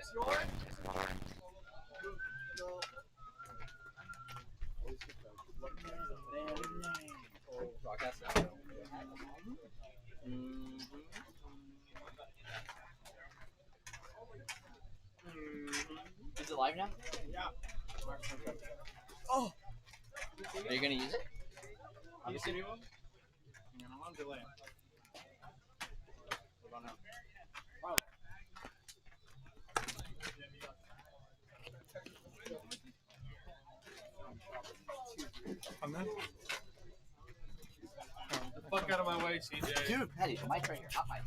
Is it live now? Yeah. Oh! Are you gonna use it? Can you see anyone? I'm on delay. Hold on now. Wow. I'm in. Get the fuck out of my way, CJ. Dude, Patty, the mic right here. Hot mic.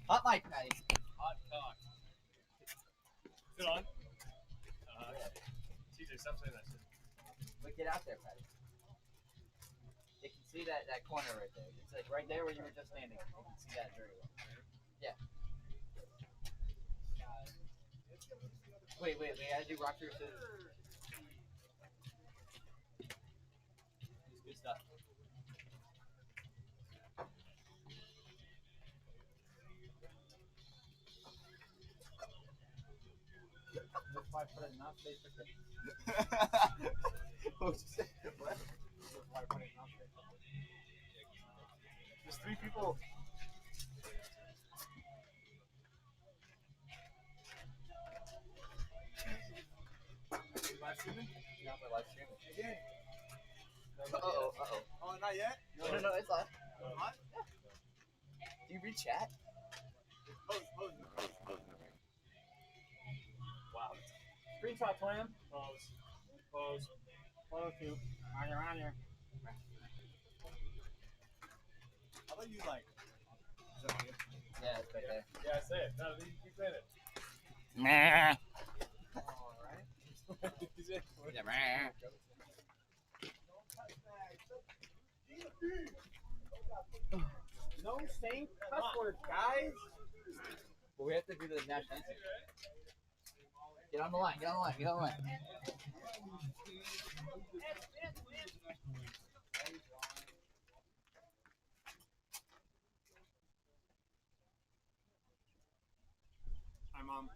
Hot mic, Patty. Hot cock. Is it on? CJ, stop saying that shit. But get out there, Patty. You can see that corner right there. It's like right there where you were just standing. You can see that very well. Yeah. Wait. We gotta do rock, paper, scissors. Good stuff. That's why I put it not safe for what did you say? What? That's why I put it not safe for There's 3 people. Live streaming? Yeah, we're live streaming. Again. Uh-oh. Oh, not yet? No, it's live. What? Yeah. Do you read chat? Pose. Wow. Screenshot, Clam. Pose. Photo shoot. On here. How about you like? Is that okay? Yeah, it's right there. Yeah, say it. No, you keep saying it. Nah. Alright. Yeah, No saying cuss words, guys. But we have to do the national anthem. Get on the line. Hi, Mom.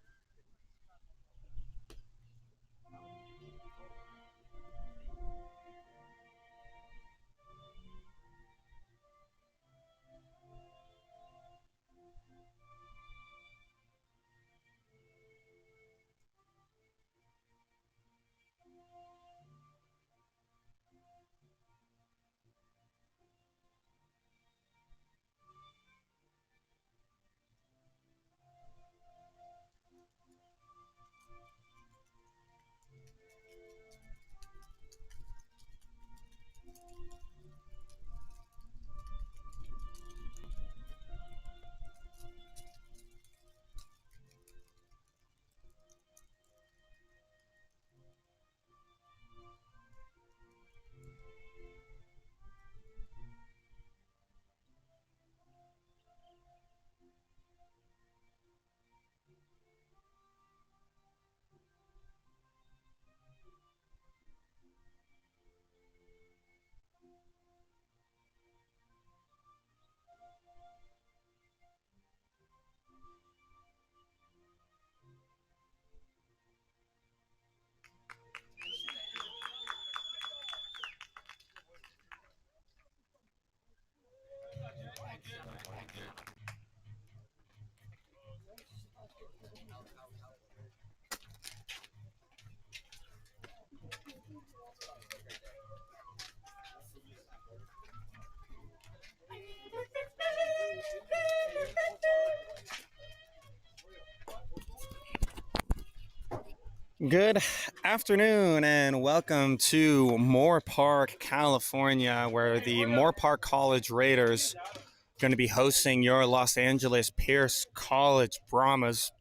Good afternoon and welcome to Moorpark, California, where the Moorpark College Raiders are going to be hosting your Los Angeles Pierce College Brahmas.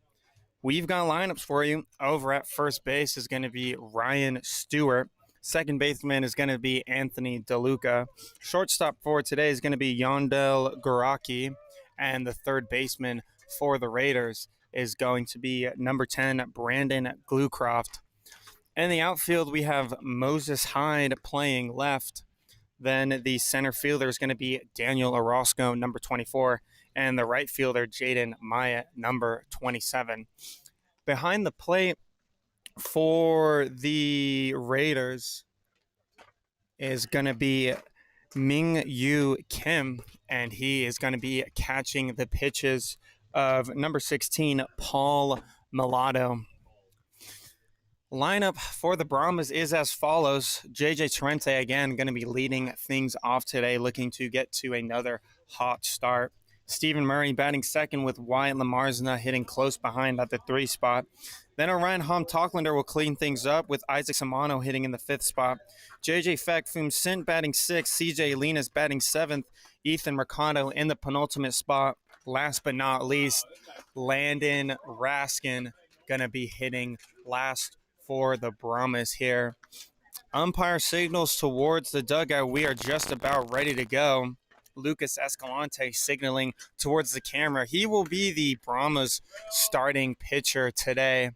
We've got lineups for you. Over at first base is going to be Ryan Stewart. Second baseman is going to be Anthony DeLuca. Shortstop for today is going to be Yondel Goraki. And the third baseman for the Raiders is going to be number 10, Brandon Glucroft. In the outfield, we have Moses Hyde playing left. Then the center fielder is going to be Daniel Orozco, number 24, and the right fielder, Jaden Maya, number 27. Behind the plate for the Raiders is going to be Ming Yu Kim, and he is going to be catching the pitches of number 16, Paul Mulatto. Lineup for the Brahmas is as follows. JJ Torrente, again, going to be leading things off today, looking to get to another hot start. Stephen Murray batting second with Wyatt Lamarzna hitting close behind at the 3 spot. Then Orion Hom-Tocklander will clean things up with Isaac Samano hitting in the 5th spot. JJ Fakfum Sint batting 6th. CJ Linas batting 7th. Ethan Mercado in the penultimate spot. Last but not least, Landon Raskin going to be hitting last for the Brahmas here. Umpire signals towards the dugout. We are just about ready to go. Lucas Escalante signaling towards the camera. He will be the Brahmas starting pitcher today.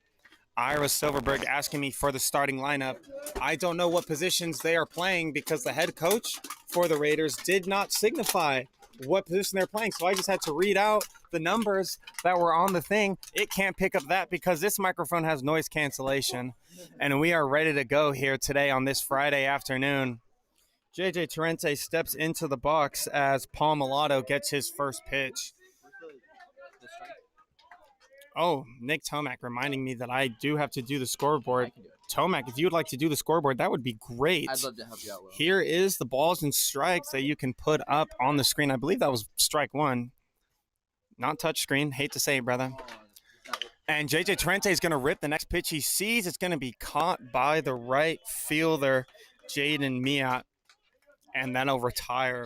Ira Silverberg asking me for the starting lineup. I don't know what positions they are playing because the head coach for the Raiders did not signify what position they're playing. So I just had to read out the numbers that were on the thing. It can't pick up that because this microphone has noise cancellation. And we are ready to go here today on this Friday afternoon. JJ Torrente steps into the box as Paul Mulatto gets his first pitch. Oh, Nick Tomac reminding me that I do have to do the scoreboard. Tomac, if you would like to do the scoreboard, that would be great. I'd love to help you out, Will. Here is the balls and strikes that you can put up on the screen. I believe that was strike 1. Not touch screen. Hate to say it, brother. And JJ Torrente is going to rip the next pitch he sees. It's going to be caught by the right fielder, Jaden Miat. And then he'll retire.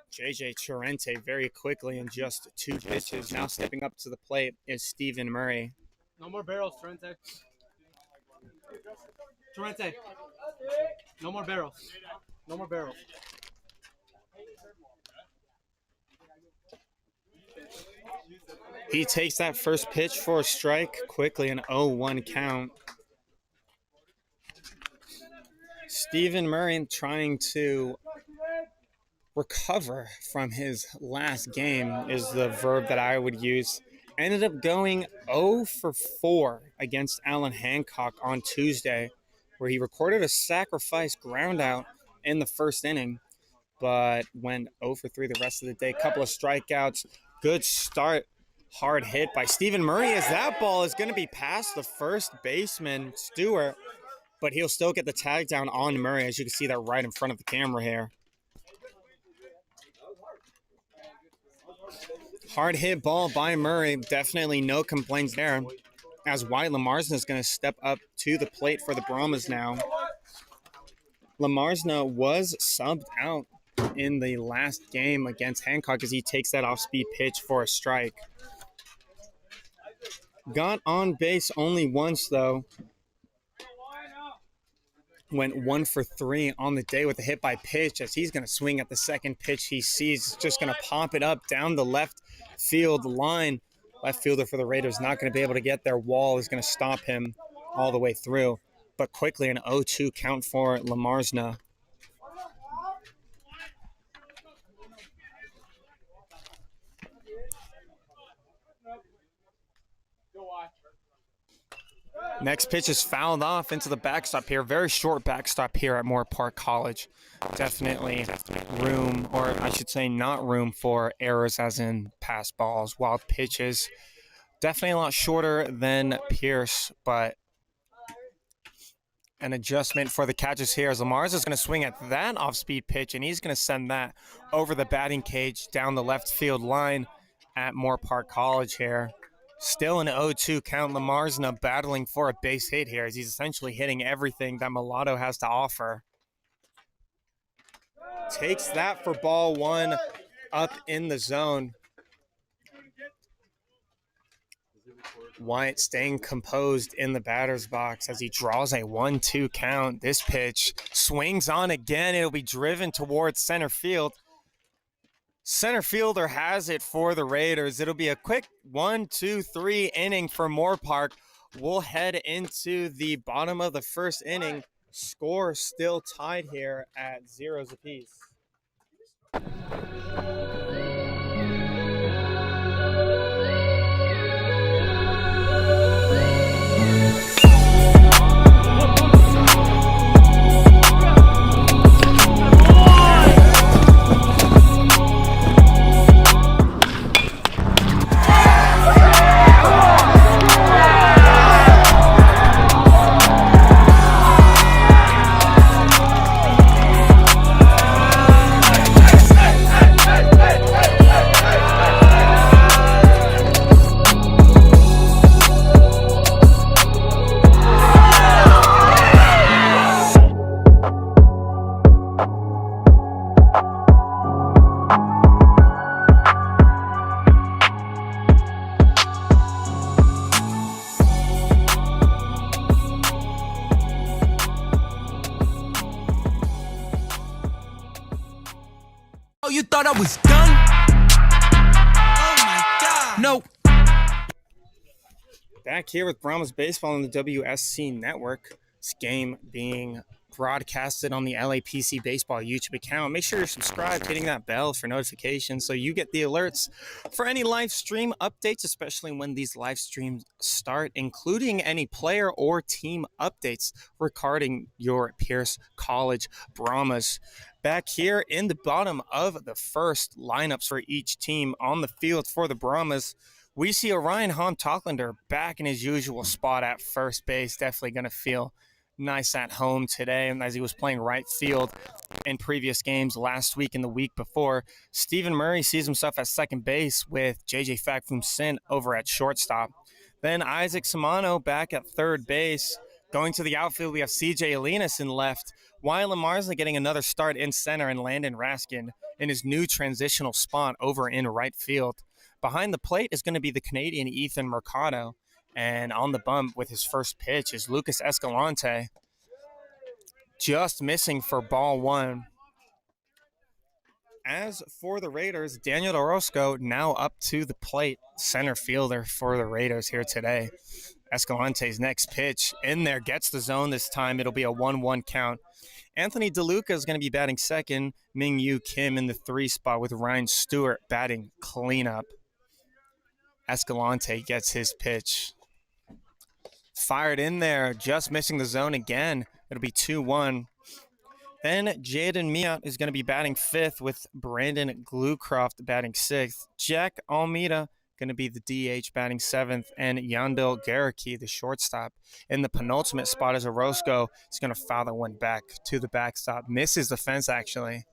JJ Torrente very quickly in just 2 pitches. Now stepping up to the plate is Stephen Murray. No more barrels, Torrente. Torrente. No more barrels. No more barrels. He takes that first pitch for a strike quickly, an 0-1 count. Stephen Murray trying to recover from his last game is the verb that I would use. Ended up going 0 for 4 against Alan Hancock on Tuesday, where he recorded a sacrifice ground out in the first inning, but went 0 for 3 the rest of the day. Couple of strikeouts. Good start. Hard hit by Stephen Murray as that ball is going to be past the first baseman, Stewart, but he'll still get the tag down on Murray, as you can see that right in front of the camera here. Hard hit ball by Murray. Definitely no complaints there, as Wyatt Lamarzna is going to step up to the plate for the Brahmas now. Lamarzna was subbed out in the last game against Hancock as he takes that off-speed pitch for a strike. Got on base only once, though. Went 1 for 3 on the day with a hit by pitch, as he's going to swing at the second pitch he sees. Just going to pop it up down the left field line. Left fielder for the Raiders not going to be able to get there. Wall is going to stop him all the way through. But quickly an 0-2 count for Lamarzna. Next pitch is fouled off into the backstop here. Very short backstop here at Moorpark College. Definitely room, or I should say not room, for errors as in pass balls, wild pitches. Definitely a lot shorter than Pierce, but an adjustment for the catches here as Lamar's is going to swing at that off-speed pitch, and he's going to send that over the batting cage down the left field line at Moorpark College here. Still an 0-2 count. Lamarzna battling for a base hit here as he's essentially hitting everything that Mulatto has to offer. Takes that for ball 1 up in the zone. Wyatt staying composed in the batter's box as he draws a 1-2 count. This pitch swings on again. It'll be driven towards center field. Center fielder has it for the Raiders. It'll be a quick 1-2-3 inning for Moorpark. We'll head into the bottom of the first inning. Score still tied here at 0s apiece. thought I was done. Oh my God. No. Back here with Brahmas Baseball on the WSC Network. This game being broadcasted on the LAPC Baseball YouTube account. Make sure you're subscribed, hitting that bell for notifications so you get the alerts for any live stream updates, especially when these live streams start, including any player or team updates regarding your Pierce College Brahmas. Back here in the bottom of the first lineups for each team on the field for the Brahmas, we see Orion Hom-Tocklander back in his usual spot at first base. Definitely going to feel nice at home today, and as he was playing right field in previous games last week and the week before. Stephen Murray sees himself at second base with JJ Fakfum Sin over at shortstop. Then Isaac Samano back at third base. Going to the outfield, we have CJ Alinas in left. Wylan Marsley getting another start in center, and Landon Raskin in his new transitional spot over in right field. Behind the plate is going to be the Canadian Ethan Mercado. And on the bump with his first pitch is Lucas Escalante, just missing for ball one. As for the Raiders, Daniel Orozco now up to the plate, center fielder for the Raiders here today. Escalante's next pitch in there, gets the zone this time. It'll be a 1-1 count. Anthony DeLuca is going to be batting second. Ming-Yu Kim in the 3 spot with Ryan Stewart batting cleanup. Escalante gets his pitch. Fired in there, just missing the zone again. It'll be 2-1. Then Jaden Miat is going to be batting 5th with Brandon Glucroft batting 6th. Jack Almeida going to be the DH batting 7th, and Yandel Garrity, the shortstop, in the penultimate spot as Orozco is going to foul that one back to the backstop. Misses the fence, actually.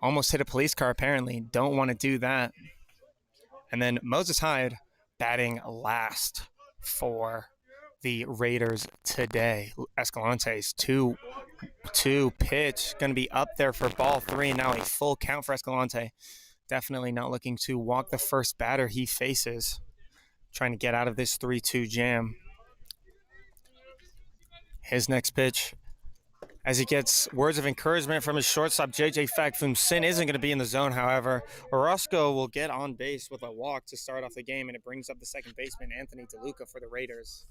Almost hit a police car, apparently. Don't want to do that. And then Moses Hyde batting last for the Raiders today. Escalante's 2-2 pitch going to be up there for ball 3. Now a full count for Escalante. Definitely not looking to walk the first batter he faces. Trying to get out of this 3-2 jam. His next pitch, as he gets words of encouragement from his shortstop, JJ Fakfum Sin isn't going to be in the zone, however. Orozco will get on base with a walk to start off the game, and it brings up the second baseman, Anthony DeLuca, for the Raiders.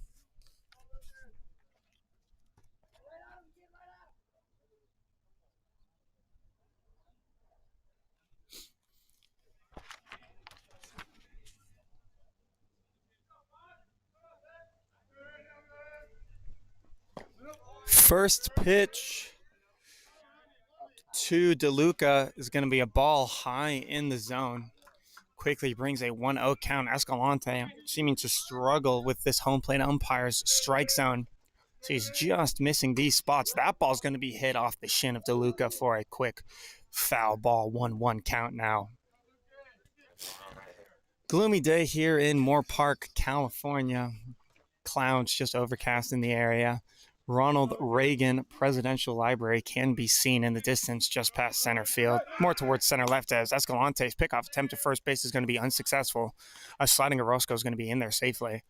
First pitch to DeLuca is going to be a ball high in the zone. Quickly brings a 1-0 count. Escalante seeming to struggle with this home plate umpire's strike zone. So he's just missing these spots. That ball's going to be hit off the shin of DeLuca for a quick foul ball. 1-1 count now. Gloomy day here in Moorpark, California. Clouds just overcast in the area. Ronald Reagan Presidential Library can be seen in the distance just past center field, more towards center left, as Escalante's pickoff attempt to first base is going to be unsuccessful. A sliding Orozco is going to be in there safely.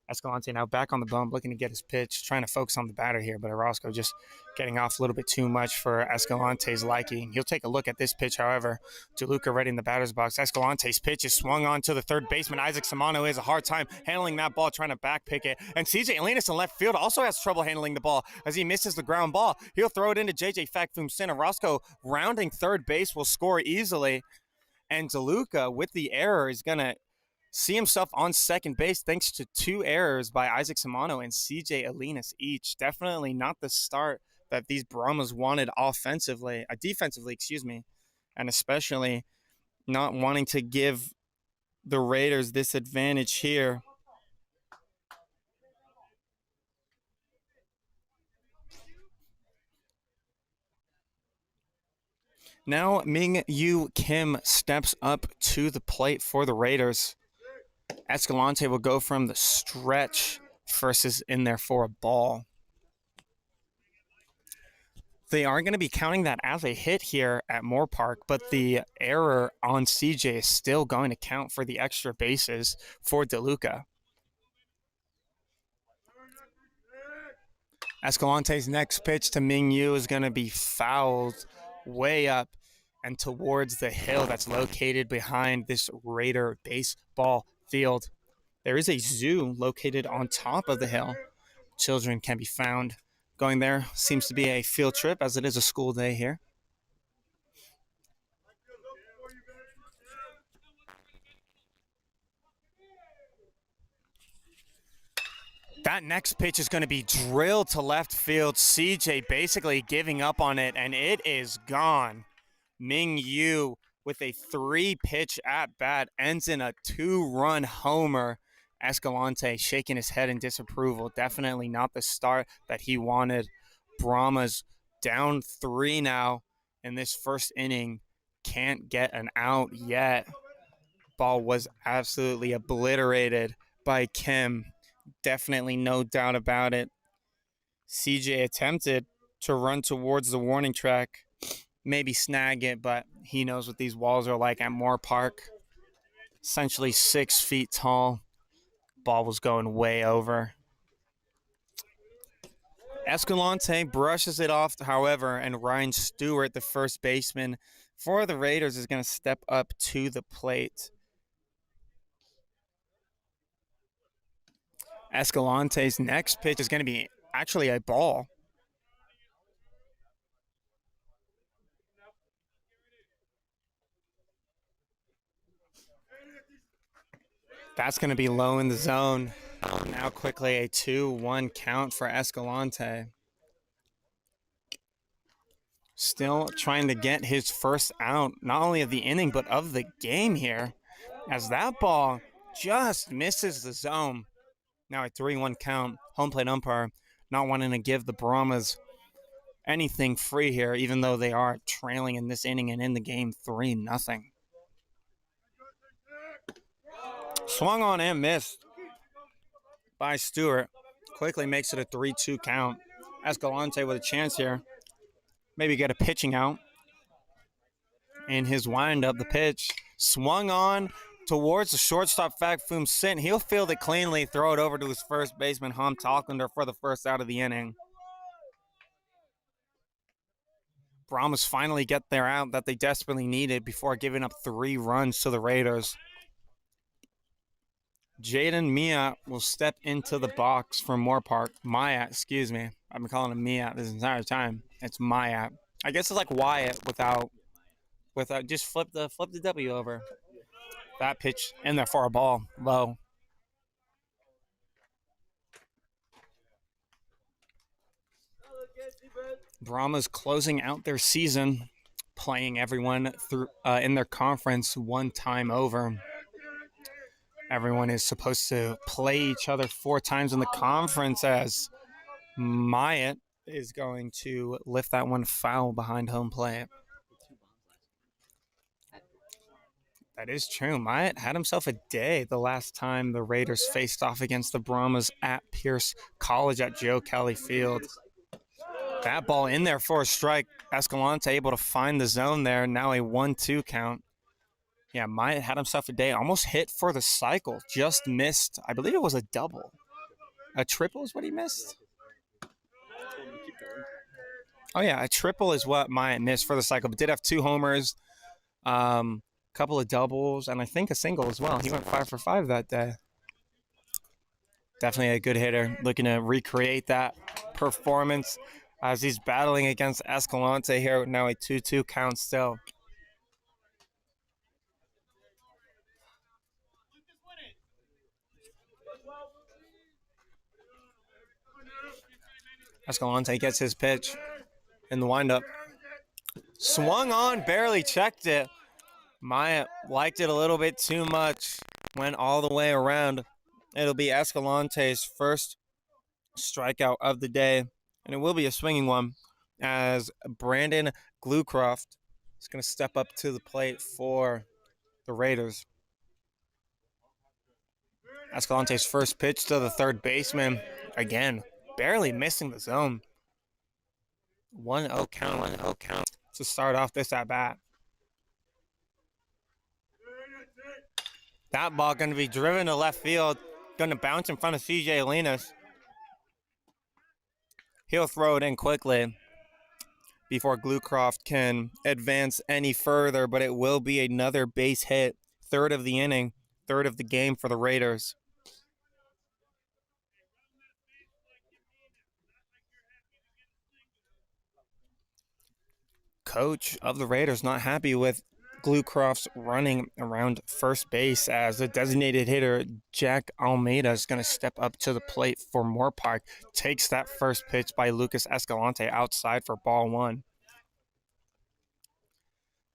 Escalante now back on the bump, looking to get his pitch, trying to focus on the batter here, but Orozco just getting off a little bit too much for Escalante's liking. He'll take a look at this pitch, however. DeLuca ready in the batter's box. Escalante's pitch is swung on to the third baseman. Isaac Samano has a hard time handling that ball, trying to back pick it. And CJ Alinas in left field also has trouble handling the ball as he misses the ground ball. He'll throw it into JJ Fakfum Sin. Orozco rounding third base will score easily. And DeLuca, with the error, is going to see himself on second base thanks to 2 errors by Isaac Samano and CJ Alinas each. Definitely not the start that these Brahmas wanted defensively, and especially not wanting to give the Raiders this advantage here. Now Ming-Yu Kim steps up to the plate for the Raiders. Escalante will go from the stretch versus in there for a ball. They are going to be counting that as a hit here at Moorpark, but the error on CJ is still going to count for the extra bases for DeLuca. Escalante's next pitch to Ming-Yu is going to be fouled way up and towards the hill that's located behind this Raider baseball field. There is a zoo located on top of the hill. Children can be found going there. Seems to be a field trip as it is a school day here. That next pitch is going to be drilled to left field. CJ basically giving up on it, and it is gone. Ming Yu with a 3-pitch at bat ends in a 2-run homer. Escalante shaking his head in disapproval. Definitely not the start that he wanted. Brahmas down 3 now in this first inning. Can't get an out yet. Ball was absolutely obliterated by Kim. Definitely no doubt about it. CJ attempted to run towards the warning track, maybe snag it, but he knows what these walls are like at Moorpark. Essentially 6 feet tall. Ball was going way over. Escalante brushes it off, however, and Ryan Stewart, the first baseman for the Raiders, is going to step up to the plate. Escalante's next pitch is going to be actually a ball. That's going to be low in the zone. Now quickly a 2-1 count for Escalante. Still trying to get his first out, not only of the inning, but of the game here, as that ball just misses the zone. Now a 3-1 count. Home plate umpire not wanting to give the Brahmas anything free here, even though they are trailing in this inning and in the game 3-0. Swung on and missed by Stewart. Quickly makes it a 3-2 count. Escalante with a chance here. Maybe get a pitching out. In his windup, the pitch swung on towards the shortstop, Fakfum Sin. He'll field it cleanly, throw it over to his first baseman, Ham Talklander, for the first out of the inning. Brahmas finally get their out that they desperately needed before giving up 3 runs to the Raiders. Jaden Mia will step into the box for Moorpark. Maya, excuse me. I've been calling him Mia this entire time. It's Maya. I guess it's like Wyatt without just flip the W over. That pitch in there for a ball, low. Brahmas closing out their season, playing everyone through in their conference 1 time over. Everyone is supposed to play each other 4 times in the conference, as Myatt is going to lift that one foul behind home plate. That is true. Myatt had himself a day the last time the Raiders faced off against the Brahmas at Pierce College at Joe Kelly Field. That ball in there for a strike. Escalante able to find the zone there. Now a 1-2 count. Yeah, Myatt had himself a day. Almost hit for the cycle. Just missed. I believe it was a double. A triple is what he missed? Oh, yeah, a triple is what Myatt missed for the cycle, but did have 2 homers. Couple of doubles, and I think a single as well. He went 5 for 5 that day. Definitely a good hitter, looking to recreate that performance as he's battling against Escalante here. Now a 2-2 count still. Escalante gets his pitch in the windup. Swung on, barely checked it. Maya liked it a little bit too much, went all the way around. It'll be Escalante's first strikeout of the day, and it will be a swinging one, as Brandon Glucroft is going to step up to the plate for the Raiders. Escalante's first pitch to the third baseman, again, barely missing the zone. 1-0 count to start off this at-bat. That ball going to be driven to left field, going to bounce in front of CJ Linus. He'll throw it in quickly. before Glucroft can advance any further, but it will be another base hit. Third of the inning, third of the game for the Raiders. Coach of the Raiders not happy with Glucroft's running around first base, as the designated hitter Jack Almeida is going to step up to the plate for Moorpark. Takes that first pitch by Lucas Escalante outside for ball one.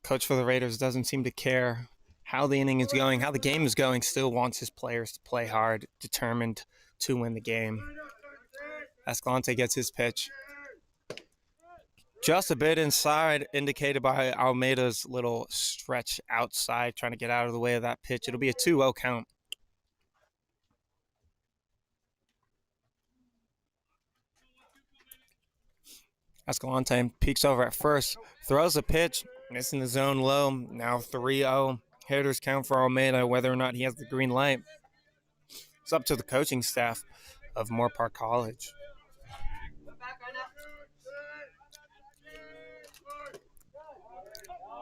Coach for the Raiders doesn't seem to care how the inning is going, how the game is going, still wants his players to play hard, determined to win the game. Escalante gets his pitch. Just a bit inside, indicated by Almeida's little stretch outside, trying to get out of the way of that pitch. It'll be a 2-0 count. Escalante peeks over at first, throws a pitch, missing the zone low. Now 3-0. Hitters count for Almeida, whether or not he has the green light. It's up to the coaching staff of Moorpark College.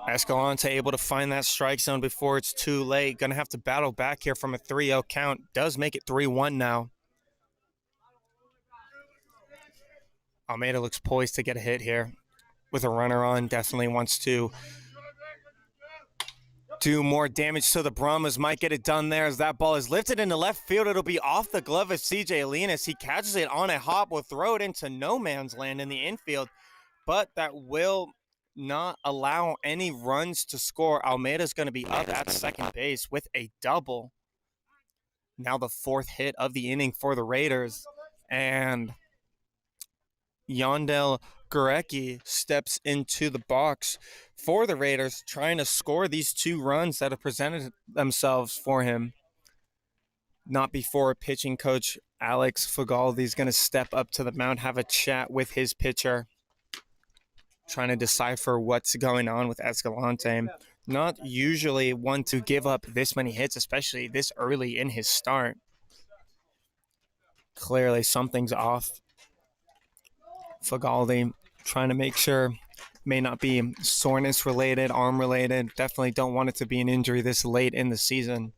Escalante able to find that strike zone before it's too late. Going to have to battle back here from a 3-0 count. Does make it 3-1 now. Almeida looks poised to get a hit here with a runner on. Definitely wants to do more damage to the Brahmas. Might get it done there as that ball is lifted into left field. It'll be off the glove of CJ Alinas. He catches it on a hop, will throw it into no man's land in the infield, but that will not allow any runs to score. Almeida's going to be up at second base with a double. Now the fourth hit of the inning for the Raiders. And Yandel Gurecki steps into the box for the Raiders, trying to score these 2 runs that have presented themselves for him. Not before pitching coach Alex Fagaldi is going to step up to the mound, have a chat with his pitcher, trying to decipher what's going on with Escalante. Not usually one to give up this many hits, especially this early in his start. Clearly something's off. Fagaldi trying to make sure, may not be soreness related, arm related. Definitely don't want it to be an injury this late in the season.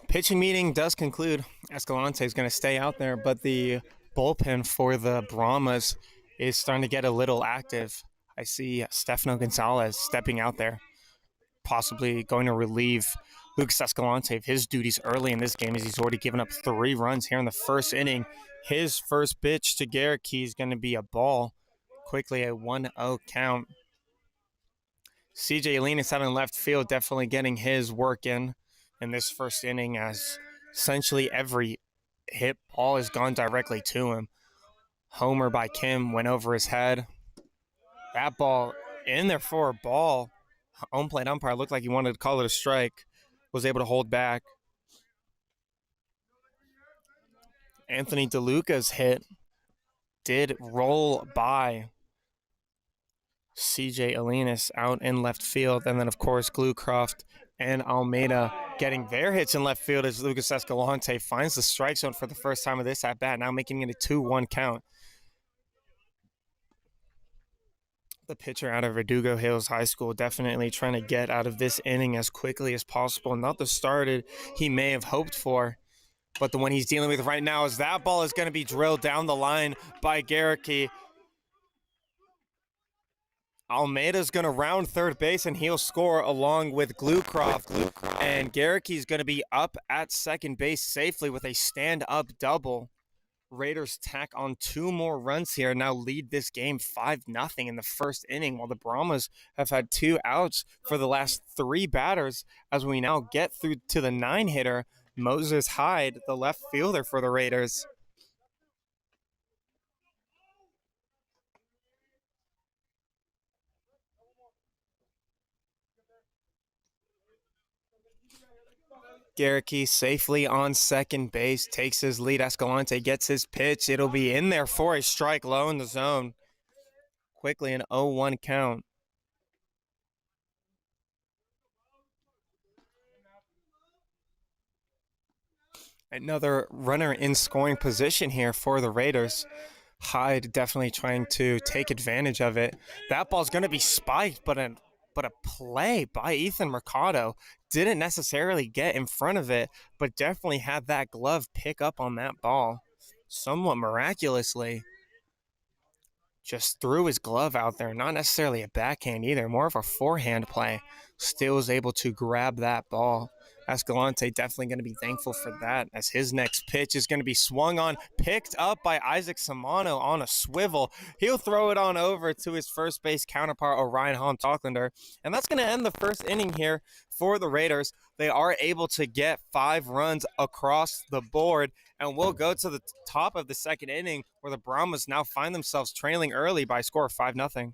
Pitching meeting does conclude. Escalante is going to stay out there, but the bullpen for the Brahmas is starting to get a little active. I see Stefano Gonzalez stepping out there, possibly going to relieve Lucas Escalante of his duties early in this game, as he's already given up 3 runs here in the first inning. His first pitch to Garrick is going to be a ball. Quickly a 1-0 count. CJ Alinas out in left field, definitely getting his work in this first inning, as essentially every hit ball has gone directly to him. Homer by Kim went over his head. That ball in there for a ball. Home plate umpire looked like he wanted to call it a strike. Was able to hold back. Anthony DeLuca's hit did roll by CJ Alinas out in left field. And then, of course, Glucroft and Almeida getting their hits in left field as Lucas Escalante finds the strike zone for the first time of this at-bat, now making it a 2-1 count. The pitcher out of Verdugo Hills High School definitely trying to get out of this inning as quickly as possible. Not the start he may have hoped for, but the one he's dealing with right now, is that ball is going to be drilled down the line by Garricky. Almeida's going to round third base, and he'll score along with Glucroft. And Garricky's going to be up at second base safely with a stand-up double. Raiders tack on 2 more runs here, now lead this game 5-0 in the first inning, while the Brahmas have had 2 outs for the last 3 batters, as we now get through to the 9-hitter, Moses Hyde, the left fielder for the Raiders. Garricky safely on second base, takes his lead. Escalante gets his pitch. It'll be in there for a strike low in the zone. Quickly an 0-1 count. Another runner in scoring position here for the Raiders. Hyde definitely trying to take advantage of it. That ball's going to be spiked, but a play by Ethan Mercado. Didn't necessarily get in front of it, but definitely had that glove pick up on that ball. Somewhat miraculously, just threw his glove out there. Not necessarily a backhand either, more of a forehand play. Still was able to grab that ball. Escalante definitely going to be thankful for that, as his next pitch is going to be swung on, picked up by Isaac Samano on a swivel. He'll throw it on over to his first base counterpart, Orion Holm-Talklander. And that's going to end the first inning here for the Raiders. They are able to get 5 runs across the board, and we'll go to the top of the second inning, where the Brahmas now find themselves trailing early by a score of 5-0.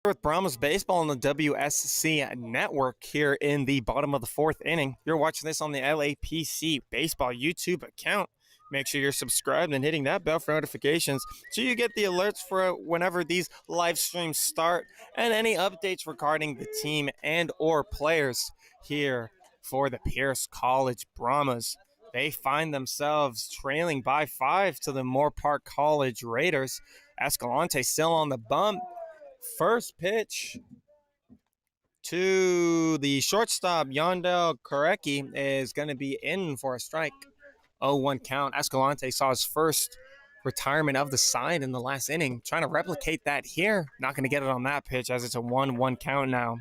With Brahmas Baseball on the WSC Network here in the bottom of the fourth inning. You're watching this on the LAPC Baseball YouTube account. Make sure you're subscribed and hitting that bell for notifications so you get the alerts for whenever these live streams start and any updates regarding the team and or players here for the Pierce College Brahmas. They find themselves trailing by 5 to the Moorpark College Raiders. Escalante still on the bump. First pitch to the shortstop, Yandel Korecki, is going to be in for a strike. 0-1 count. Escalante saw his first retirement of the side in the last inning. Trying to replicate that here. Not going to get it on that pitch as it's a 1-1 count now.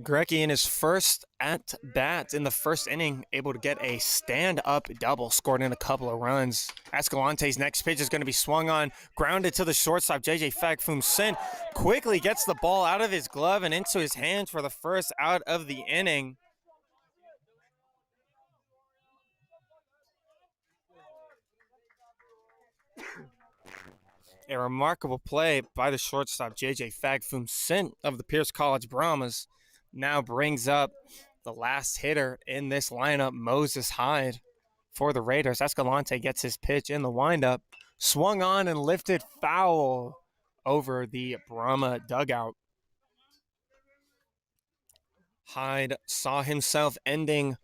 Korecki in his first at bat in the first inning, able to get a stand-up double, scored in a couple of runs. Escalante's next pitch is going to be swung on, grounded to the shortstop. JJ Fagfum Sin quickly gets the ball out of his glove and into his hands for the first out of the inning. A remarkable play by the shortstop, JJ Fagfum Sin of the Pierce College Brahmas. Now brings up the last hitter in this lineup, Moses Hyde, for the Raiders. Escalante gets his pitch in the windup, swung on and lifted foul over the Brahma dugout. Hyde saw himself ending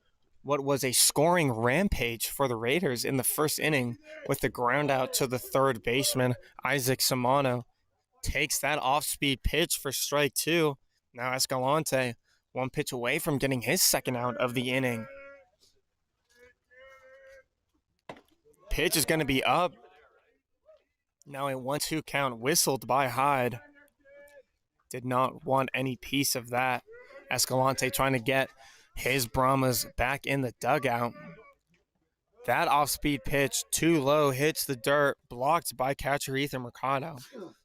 what was a scoring rampage for the Raiders in the first inning with the ground out to the third baseman, Isaac Samano. Takes that off-speed pitch for strike two. Now Escalante, one pitch away from getting his second out of the inning. Pitch is going to be up. Now a 1-2 count whistled by Hyde. Did not want any piece of that. Escalante trying to get his Brahmas back in the dugout. That off-speed pitch, too low, hits the dirt, blocked by catcher Ethan Mercado.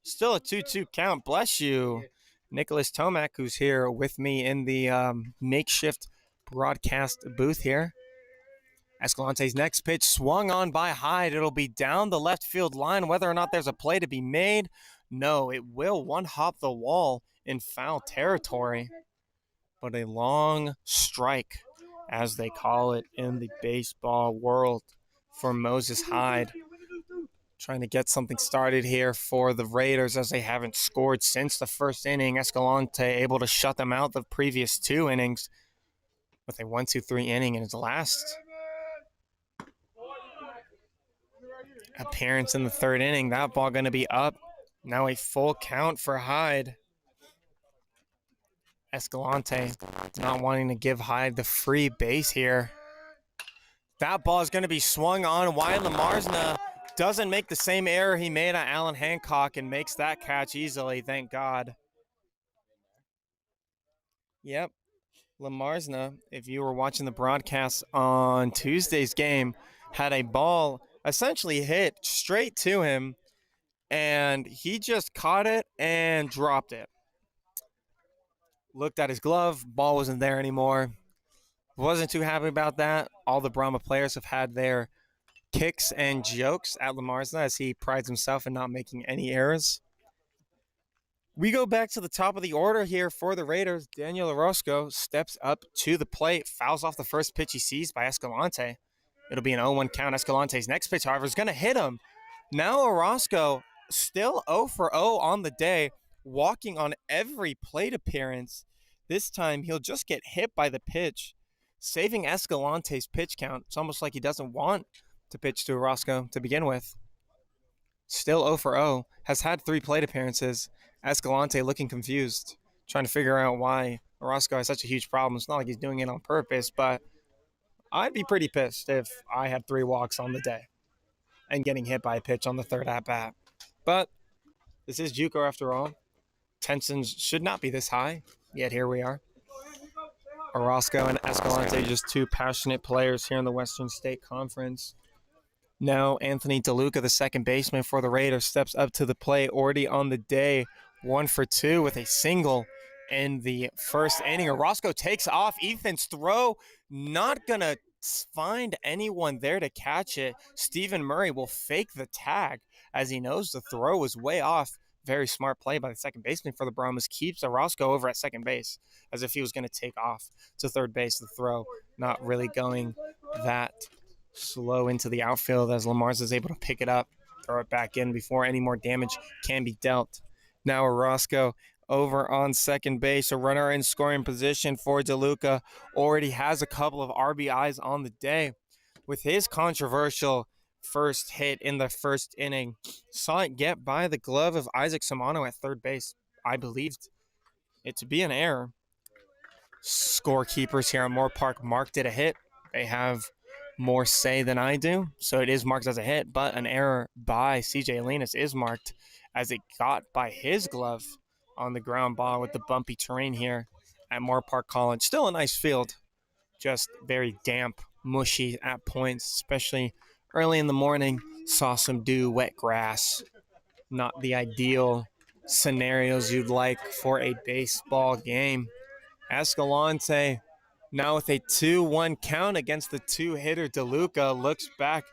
Still a 2-2 count. Bless you. Nicholas Tomac, who's here with me in the makeshift broadcast booth here. Escalante's next pitch swung on by Hyde. It'll be down the left field line. Whether or not there's a play to be made, no, it will one-hop the wall in foul territory. But a long strike, as they call it in the baseball world, for Moses Hyde. Trying to get something started here for the Raiders as they haven't scored since the first inning. Escalante able to shut them out the previous two innings with a 1-2-3 inning in his last appearance in the third inning. That ball going to be up. Now a full count for Hyde. Escalante not wanting to give Hyde the free base here. That ball is going to be swung on. Wyatt Lamarsna doesn't make the same error he made on Alan Hancock and makes that catch easily, thank God. Yep, Lamarsna, if you were watching the broadcast on Tuesday's game, had a ball essentially hit straight to him, and he just caught it and dropped it. Looked at his glove, ball wasn't there anymore. Wasn't too happy about that. All the Brahma players have had their kicks and jokes at Lamarsna as he prides himself in not making any errors. We go back to the top of the order here for the Raiders. Daniel Orozco steps up to the plate, fouls off the first pitch he sees by Escalante. It'll be an 0-1 count. Escalante's next pitch, however, is going to hit him. Now Orozco still 0 for 0 on the day, walking on every plate appearance. This time he'll just get hit by the pitch, saving Escalante's pitch count. It's almost like he doesn't want to pitch to Orozco to begin with. Still 0 for 0. Has had 3 plate appearances. Escalante looking confused, trying to figure out why Orozco has such a huge problem. It's not like he's doing it on purpose, but I'd be pretty pissed if I had 3 walks on the day and getting hit by a pitch on the third at-bat. But this is JUCO after all. Tensions should not be this high, yet here we are. Orozco and Escalante, just 2 passionate players here in the Western State Conference. Now Anthony DeLuca, the second baseman for the Raiders, steps up to the plate. Already on the day, 1 for 2 with a single in the first inning. Orozco takes off. Ethan's throw not going to find anyone there to catch it. Stephen Murray will fake the tag as he knows the throw was way off. Very smart play by the second baseman for the Brahmas. Keeps Orozco over at second base as if he was going to take off to third base. The throw not really going that slow into the outfield as Lamar's is able to pick it up, throw it back in before any more damage can be dealt. Now Orozco over on second base, a runner in scoring position for DeLuca. Already has a couple of RBIs on the day with his controversial first hit in the first inning. Saw it get by the glove of Isaac Samano at third base. I believed it to be an error. Scorekeepers here on Moorpark marked it a hit. They have more say than I do, so it is marked as a hit, but an error by CJ Linus is marked as it got by his glove on the ground ball with the bumpy terrain here at Moorpark College. Still a nice field, just very damp, mushy at points, especially early in the morning. Saw some dew, wet grass. Not the ideal scenarios you'd like for a baseball game. Escalante now with a 2-1 count against the two-hitter DeLuca, looks back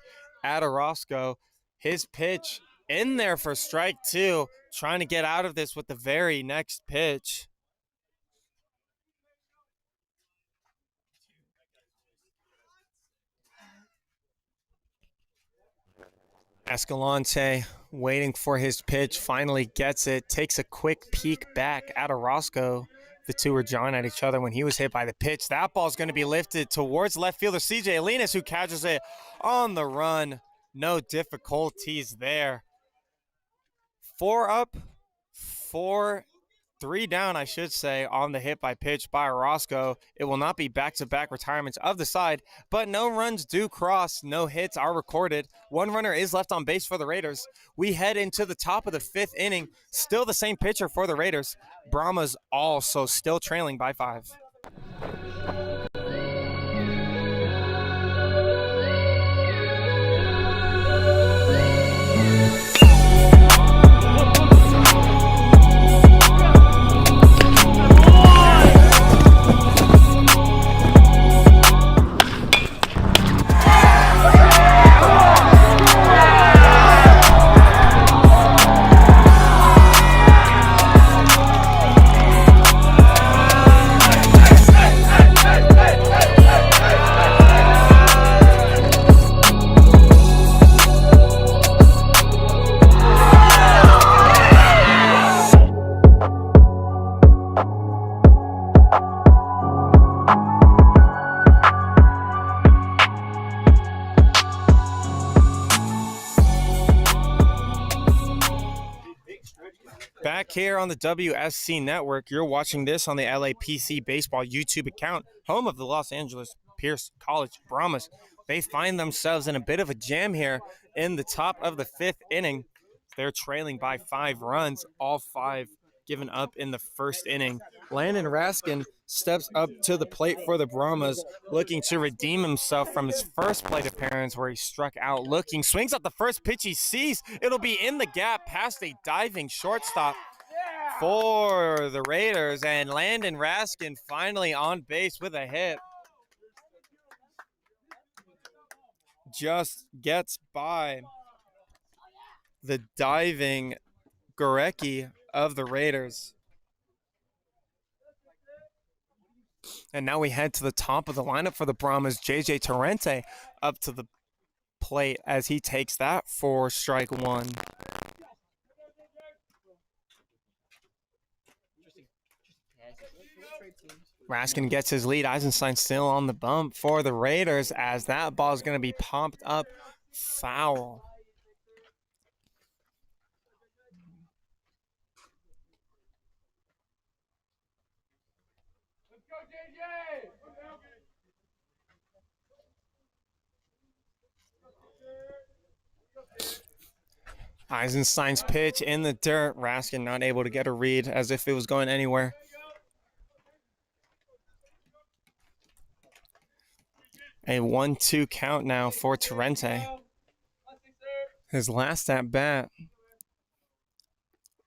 at Orozco. His pitch in there for strike two, trying to get out of this with the very next pitch. Escalante waiting for his pitch, finally gets it, takes a quick peek back at Orozco. The two were jawing at each other when he was hit by the pitch. That ball's going to be lifted towards left fielder CJ Linus, who catches it on the run. No difficulties there. 4 up, 3 down, I should say, on the hit by pitch by Orozco. It will not be back-to-back retirements of the side, but no runs do cross. No hits are recorded. 1 runner is left on base for the Raiders. We head into the top of the 5th inning. Still the same pitcher for the Raiders. Brahmas also still trailing by 5. Back here on the WSC Network, you're watching this on the LAPC Baseball YouTube account, home of the Los Angeles Pierce College Brahmas. They find themselves in a bit of a jam here in the top of the 5th inning. They're trailing by 5 runs, all 5 given up in the first inning. Landon Raskin steps up to the plate for the Brahmas, looking to redeem himself from his first plate appearance where he struck out looking. Swings at the first pitch he sees. It'll be in the gap past a diving shortstop for the Raiders, and Landon Raskin finally on base with a hit. Just gets by the diving Gorecki of the Raiders. And now we head to the top of the lineup for the Brahmas. JJ Torrente up to the plate as he takes that for strike 1. Raskin gets his lead. Eisenstein still on the bump for the Raiders as that ball is going to be popped up foul. Eisenstein's pitch in the dirt. Raskin not able to get a read as if it was going anywhere. A 1-2 count now for Torrente. His last at bat,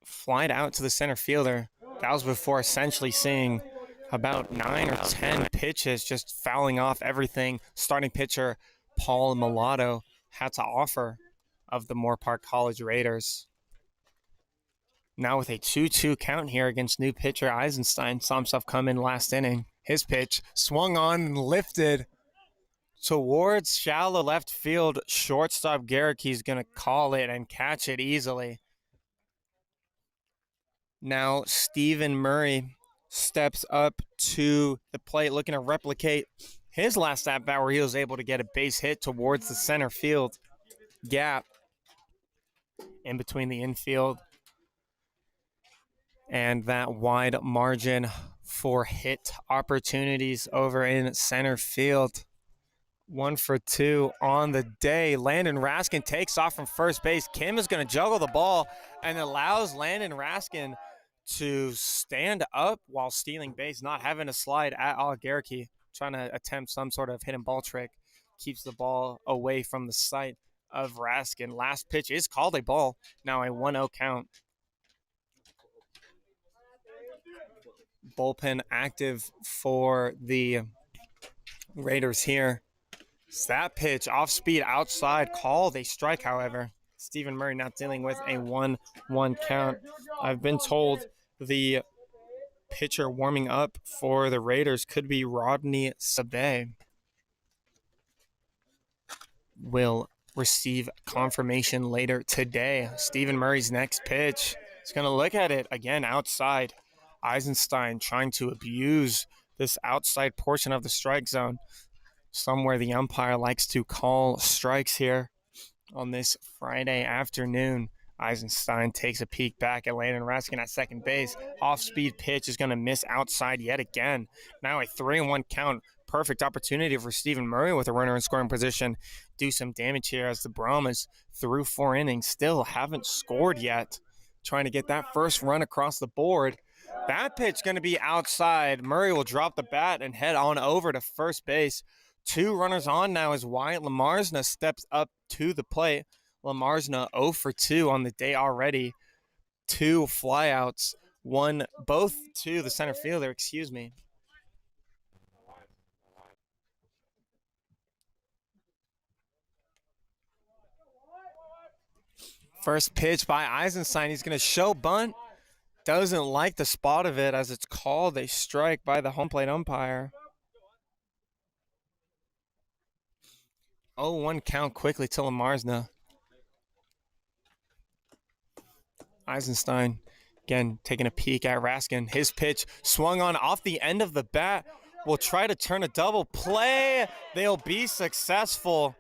flied out to the center fielder. That was before essentially seeing about 9 or 10 pitches, just fouling off everything starting pitcher Paul Mulatto had to offer of the Moorpark College Raiders. Now with a 2-2 count here against new pitcher Eisenstein, saw himself come in last inning. His pitch swung on and lifted towards shallow left field. Shortstop Garrick's going to call it and catch it easily. Now Stephen Murray steps up to the plate looking to replicate his last at-bat where he was able to get a base hit towards the center field gap in between the infield and that wide margin for hit opportunities over in center field. 1 for 2 on the day. Landon Raskin takes off from first base. Kim is going to juggle the ball and allows Landon Raskin to stand up while stealing base, not having a slide at all. Garrick trying to attempt some sort of hidden ball trick. Keeps the ball away from the sight of Raskin. Last pitch is called a ball. Now a 1-0 count. Bullpen active for the Raiders here. That pitch off speed outside, called a strike, however. Stephen Murray not dealing with a 1-1 count. I've been told the pitcher warming up for the Raiders could be Rodney Sabay. Will receive confirmation later today. Stephen Murray's next pitch is going to look at it again outside. Eisenstein trying to abuse this outside portion of the strike zone. Somewhere the umpire likes to call strikes here on this Friday afternoon. Eisenstein takes a peek back at Landon Raskin at second base. Off-speed pitch is going to miss outside yet again. Now a 3-1 count. Perfect opportunity for Stephen Murray with a runner in scoring position. Do some damage here as the Brahmas, through 4 innings, still haven't scored yet. Trying to get that first run across the board. That pitch going to be outside. Murray will drop the bat and head on over to first base. 2 runners on now as Wyatt Lamarsna steps up to the plate. Lamarsna 0 for 2 on the day already. 2 flyouts, both to the center fielder, First pitch by Eisenstein. He's going to show bunt. Doesn't like the spot of it as it's called a strike by the home plate umpire. 0-1 count quickly to Lamarsna. Eisenstein, again, taking a peek at Raskin. His pitch swung on off the end of the bat. Will try to turn a double play. They'll be successful.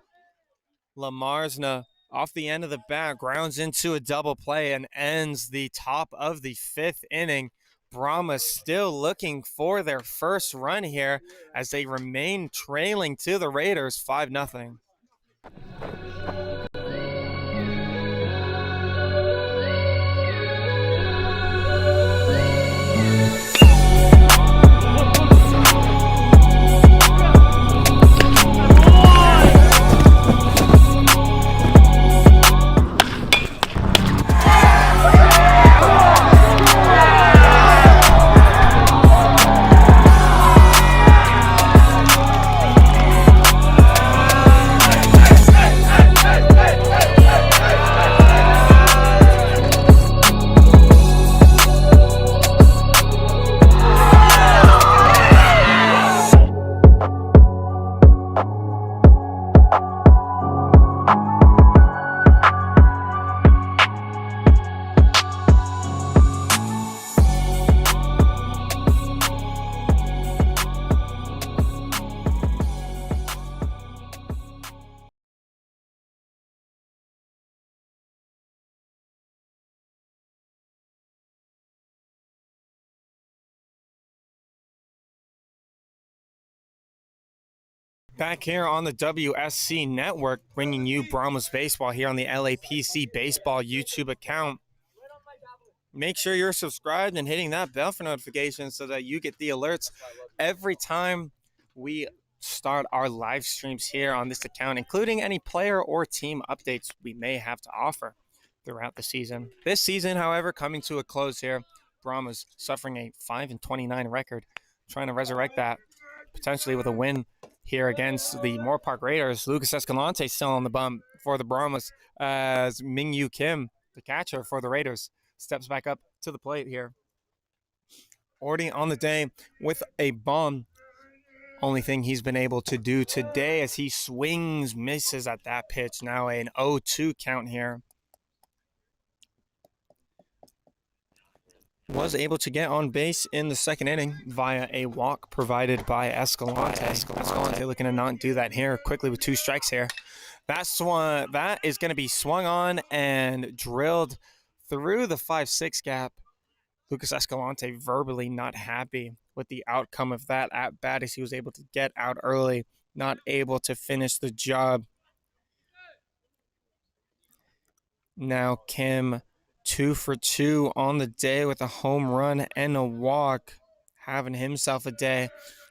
Lamarsna off the end of the bat grounds into a double play and ends the top of the 5th inning. Brahmas still looking for their first run here as they remain trailing to the Raiders 5-0. Back here on the WSC Network, bringing you Brahmas Baseball here on the LAPC Baseball YouTube account. Make sure you're subscribed and hitting that bell for notifications so that you get the alerts every time we start our live streams here on this account, including any player or team updates we may have to offer throughout the season. This season, however, coming to a close here. Brahmas suffering a 5-29 record. trying to resurrect that potentially with a win here against the Moorpark Raiders. Lucas Escalante still on the bump for the Brahmas as Mingyu Kim, the catcher for the Raiders, steps back up to the plate here. Already on the day with a bomb. Only thing he's been able to do today as he swings, misses at that pitch. Now an 0-2 count here. Was able to get on base in the second inning via a walk provided by Escalante. Escalante looking to not do that here quickly with 2 strikes here. That is going to be swung on and drilled through the 5-6 gap. Lucas Escalante verbally not happy with the outcome of that at bat as he was able to get out early, not able to finish the job. Now Kim 2 for 2 on the day with a home run and a walk, having himself a day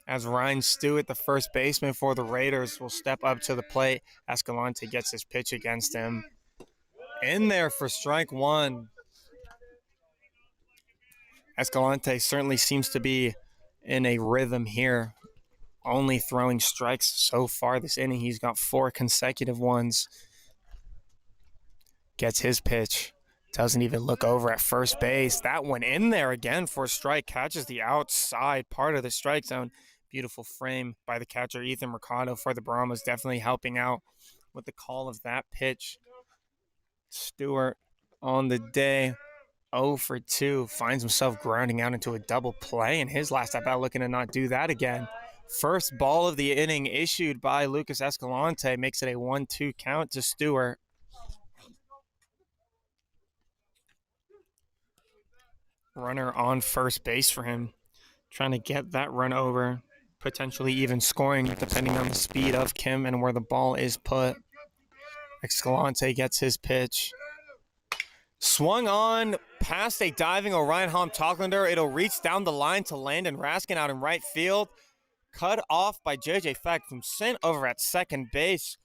as Ryan Stewart, the first baseman for the Raiders, will step up to the plate. Escalante gets his pitch against him. In there for strike 1. Escalante certainly seems to be in a rhythm here, only throwing strikes so far this inning. He's got 4 consecutive ones. Gets his pitch. Doesn't even look over at first base. That one in there again for a strike. Catches the outside part of the strike zone. Beautiful frame by the catcher, Ethan Mercado, for the Brahmas. Definitely helping out with the call of that pitch. Stewart on the day, 0 for 2. Finds himself grounding out into a double play in his last at-bat, looking to not do that again. First ball of the inning issued by Lucas Escalante. Makes it a 1-2 count to Stewart. Runner on first base for him, trying to get that run over, potentially even scoring depending on the speed of Kim and where the ball is put. Escalante gets his pitch. Swung on past a diving Orion Holm-Tocklander. It'll reach down the line to Landon Raskin out in right field. Cut off by J.J. Feck from sent over at second base.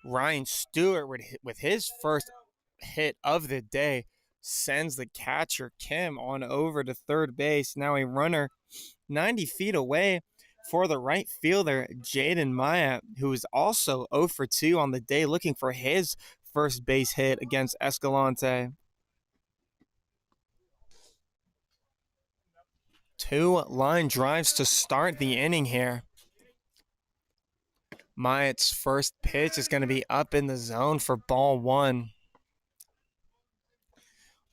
Ryan Stewart with his first hit of the day sends the catcher Kim on over to third base. Now a runner 90 feet away for the right fielder Jaden Myatt, who is also 0 for 2 on the day, looking for his first base hit against Escalante. 2 line drives to start the inning here. Myatt's first pitch is going to be up in the zone for ball 1.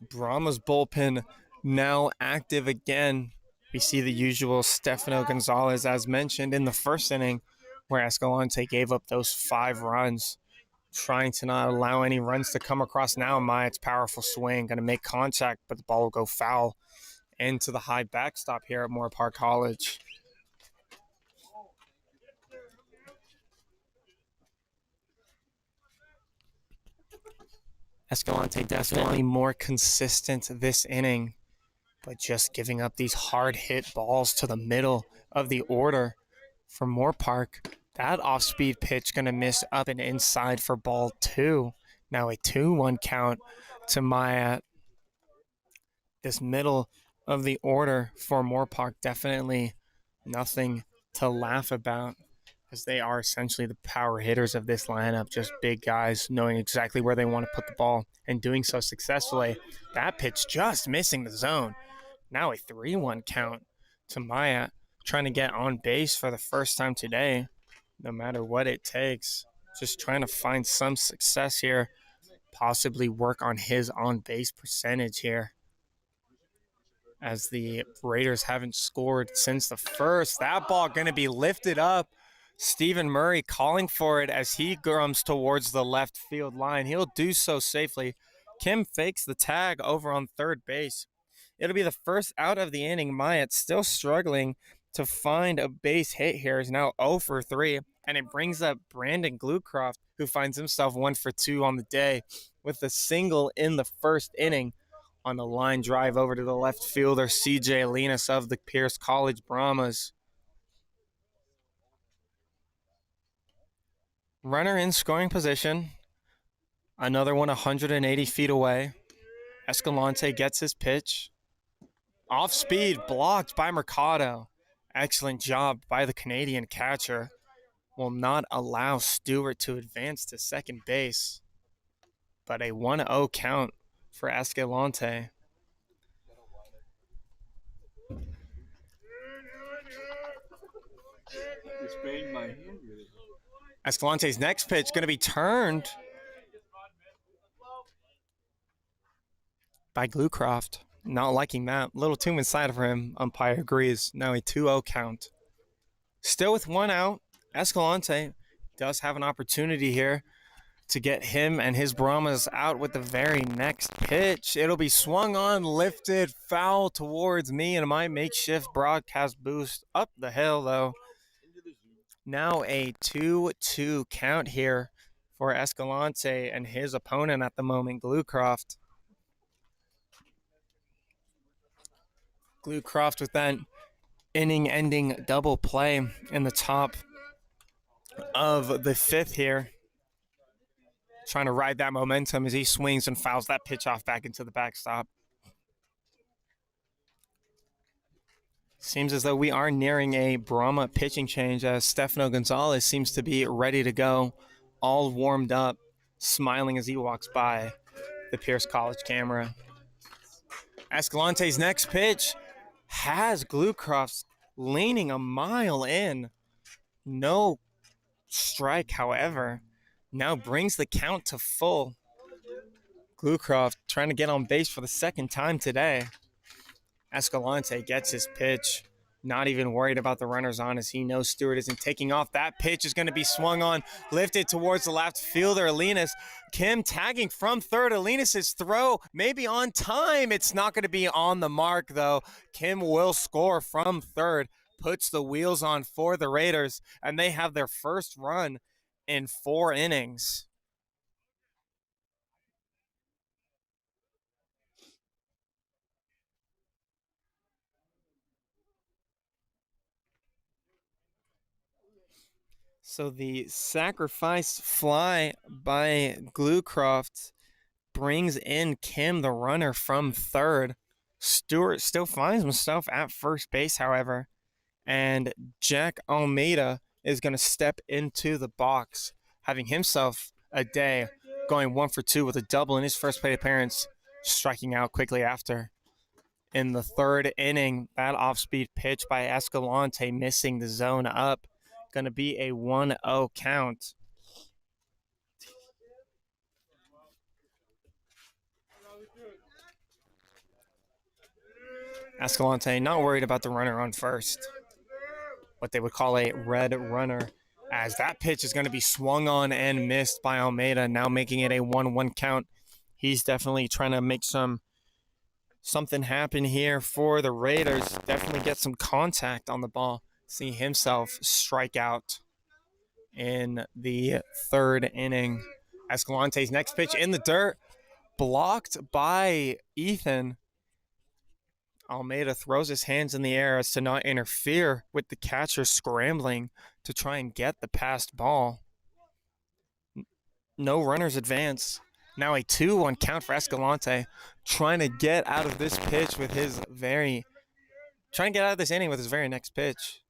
Brahma's bullpen now active again. We see the usual Stefano Gonzalez as mentioned in the first inning, where Escalante gave up those 5 runs, trying to not allow any runs to come across. Now Myatt's powerful swing, going to make contact, but the ball will go foul into the high backstop here at Moorpark College. Escalante definitely more consistent this inning, but just giving up these hard hit balls to the middle of the order for Moorpark. That off-speed pitch going to miss up and inside for ball 2. Now a 2-1 count to Myatt. This middle of the order for Moorpark, definitely nothing to laugh about, as they are essentially the power hitters of this lineup, just big guys knowing exactly where they want to put the ball and doing so successfully. That pitch just missing the zone. Now a 3-1 count to Myatt, trying to get on base for the first time today, no matter what it takes. Just trying to find some success here, possibly work on his on-base percentage here, as the Raiders haven't scored since the first. That ball going to be lifted up. Stephen Murray calling for it as he grums towards the left field line. He'll do so safely. Kim fakes the tag over on third base. It'll be the first out of the inning. Myatt still struggling to find a base hit here. Is now 0 for 3, and it brings up Brandon Glucroft, who finds himself 1 for 2 on the day with a single in the first inning on the line drive over to the left fielder, CJ Alinas of the Pierce College Brahmas. Runner in scoring position. Another one 180 feet away. Escalante gets his pitch. Off speed, blocked by Mercado Excellent job by the Canadian catcher. Will not allow Stewart to advance to second base. But a 1-0 count for Escalante. Escalante's next pitch going to be turned by Glucroft. Not liking that. A little too inside for him. Umpire agrees. Now a 2-0 count. Still with 1 out. Escalante does have an opportunity here to get him and his Brahmas out with the very next pitch. It'll be swung on, lifted, foul towards me and my makeshift broadcast boost. Up the hill, though. Now a 2-2 count here for Escalante and his opponent at the moment, Glucroft. Glucroft with that inning-ending double play in the top of the fifth here. Trying to ride that momentum as he swings and fouls that pitch off back into the backstop. Seems as though we are nearing a Brahma pitching change as Stefano Gonzalez seems to be ready to go, all warmed up, smiling as he walks by the Pierce College camera. Escalante's next pitch has Glucroft leaning a mile in. No strike, however. Now brings the count to full. Glucroft trying to get on base for the second time today. Escalante gets his pitch. Not even worried about the runners on as he knows Stewart isn't taking off. That pitch is going to be swung on, lifted towards the left fielder, Alinas. Kim tagging from third. Alinas' throw maybe on time. It's not going to be on the mark, though. Kim will score from third. Puts the wheels on for the Raiders, and they have their first run in 4 innings. So the sacrifice fly by Glucroft brings in Kim, the runner, from third. Stewart still finds himself at first base, however, and Jack Almeida is going to step into the box, having himself a day, going 1 for 2 with a double in his first plate appearance, striking out quickly after. In the third inning, that off-speed pitch by Escalante missing the zone up. Going to be a 1-0 count. Escalante not worried about the runner on first. What they would call a red runner, as that pitch is going to be swung on and missed by Almeida, now making it a 1-1 count. He's definitely trying to make something happen here for the Raiders. Definitely get some contact on the ball. See himself strike out in the third inning. Escalante's next pitch in the dirt, blocked by Ethan. Almeida throws his hands in the air as to not interfere with the catcher scrambling to try and get the passed ball. No runners advance. Now a 2-1 count for Escalante, trying to get out of this pitch with his trying to get out of this inning with his very next pitch.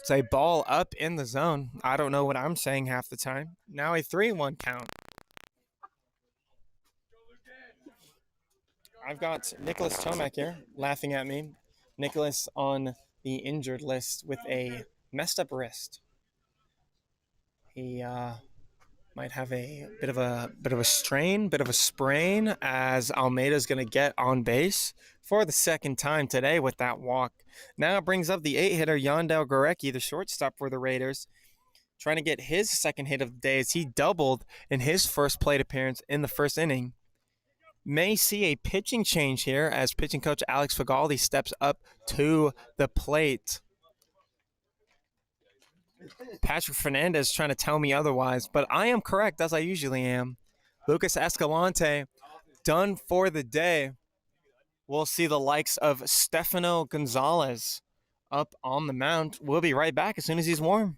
It's a ball up in the zone. I don't know what I'm saying half the time. Now a 3-1 count. I've got Nicholas Tomac here laughing at me. Nicholas on the injured list with a messed up wrist. He might have a bit of a strain, bit of a sprain, as Almeida's going to get on base for the second time today with that walk. Now it brings up the 8-hitter, Yandel Gorecki, the shortstop for the Raiders, trying to get his second hit of the day as he doubled in his first plate appearance in the first inning. May see a pitching change here as pitching coach Alex Fagaldi steps up to the plate. Patrick Fernandez trying to tell me otherwise, but I am correct, as I usually am. Lucas Escalante done for the day. We'll see the likes of Stefano Gonzalez up on the mound. We'll be right back as soon as he's warm.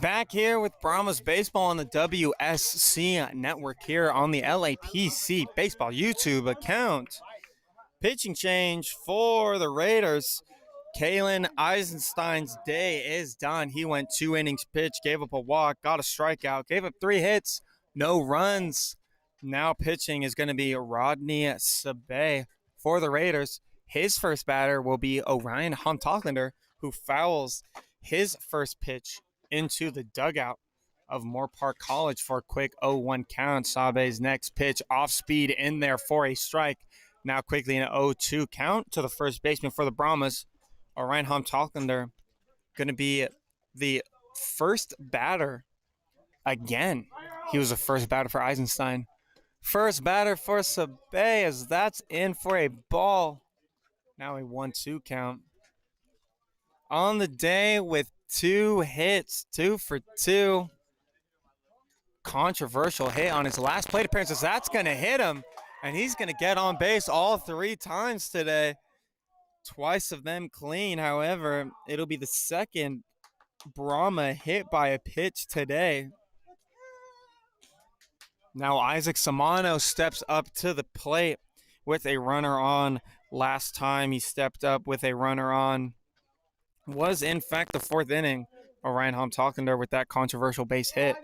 Back here with Brahmas Baseball on the WSC network here on the LAPC Baseball YouTube account. Pitching change for the Raiders. Kalen Eisenstein's day is done. He went 2 innings pitched, gave up a walk, got a strikeout, gave up 3 hits, no runs. Now pitching is going to be Rodney Sabay for the Raiders. His first batter will be Orion Hontoklander, who fouls his first pitch into the dugout of Moorpark College for a quick 0-1 count. Sabe's next pitch off speed in there for a strike. Now quickly an 0-2 count to the first baseman for the Brahmas. Orion Hontoklander going to be the first batter again. He was the first batter for Eisenstein. First batter for Sabay as that's in for a ball. Now a 1-2 count. On the day with 2 hits, 2 for 2. Controversial hit on his last plate appearances. That's going to hit him, and he's going to get on base all 3 times today. Twice of them clean. However, it'll be the second Brahma hit by a pitch today. Now Isaac Samano steps up to the plate with a runner on. Last time he stepped up with a runner on was, in fact, the 4th inning. Orion Hontoklander with that controversial base hit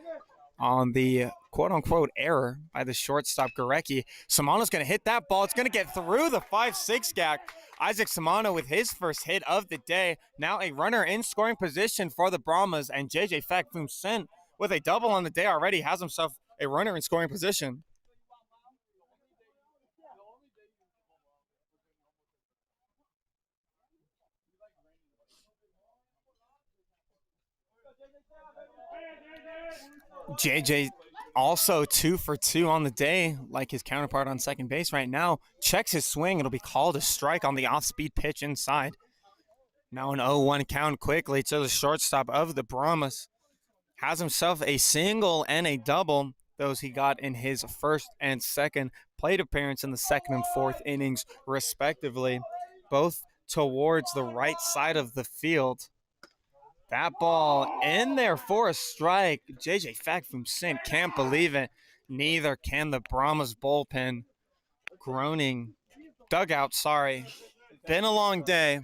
on the quote-unquote error by the shortstop Gorecki. Samano's going to hit that ball. It's going to get through the 5-6 gap. Isaac Samano with his first hit of the day. Now a runner in scoring position for the Brahmas, and JJ Fakfum-Sin with a double on the day already has himself a runner in scoring position. JJ also 2 for 2 on the day, like his counterpart on second base right now. Checks his swing. It'll be called a strike on the off-speed pitch inside. Now an 0-1 count quickly to the shortstop of the Brahmas. Has himself a single and a double, those he got in his first and second plate appearance in the 2nd and 4th innings, respectively, both towards the right side of the field. That ball in there for a strike. JJ Fakfum-Sin can't believe it. Neither can the Brahmas bullpen. Groaning. Dugout, sorry. Been a long day.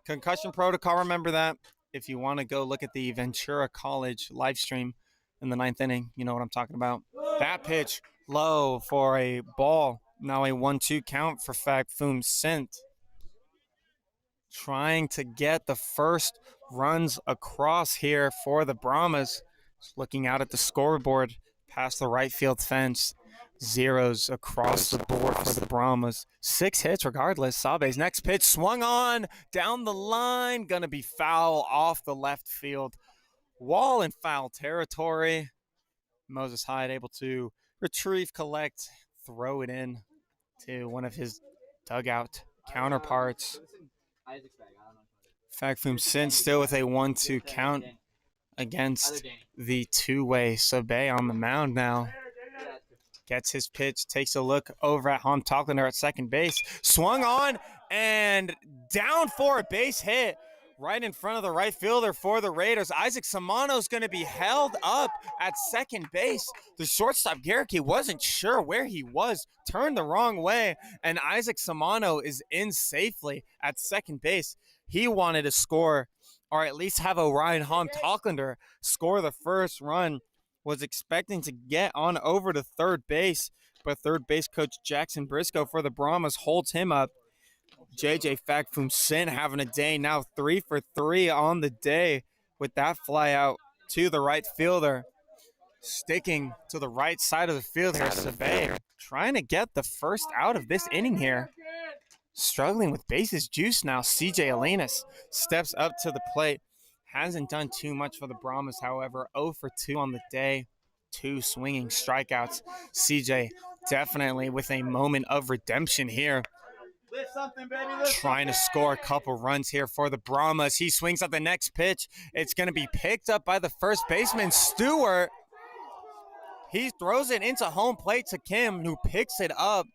Concussion protocol, remember that. If you want to go look at the Ventura College live stream in the 9th inning, you know what I'm talking about. That pitch low for a ball. Now a 1-2 count for Fakfum-Sin. Trying to get the first runs across here for the Brahmas. Just looking out at the scoreboard past the right field fence. Zeros across the board for the Brahmas. 6 hits regardless. Sabe's next pitch swung on down the line. Gonna be foul off the left field wall in foul territory. Moses Hyde able to retrieve, collect, throw it in to one of his dugout counterparts. Fakfum-Sin still with a 1-2 count against the two-way. Sabay on the mound now. Gets his pitch, takes a look over at Hontoklander at second base. Swung on and down for a base hit right in front of the right fielder for the Raiders. Isaac Samano's going to be held up at second base. The shortstop, Gorecki, wasn't sure where he was, turned the wrong way, and Isaac Samano is in safely at second base. He wanted to score, or at least have Orion Hontoklander score the first run. Was expecting to get on over to third base, but third base coach Jackson Briscoe for the Brahmas holds him up. JJ Fakfum-Sin having a day, now 3 for 3 on the day with that fly out to the right fielder. Sticking to the right side of the field here, Sabay trying to get the first out of this inning here. Struggling with bases juice now. CJ Elenis steps up to the plate. Hasn't done too much for the Brahmas, however. 0 for 2 on the day. 2 swinging strikeouts. CJ definitely with a moment of redemption here. Trying to score a couple runs here for the Brahmas. He swings at the next pitch. It's going to be picked up by the first baseman, Stewart. He throws it into home plate to Kim, who picks it up.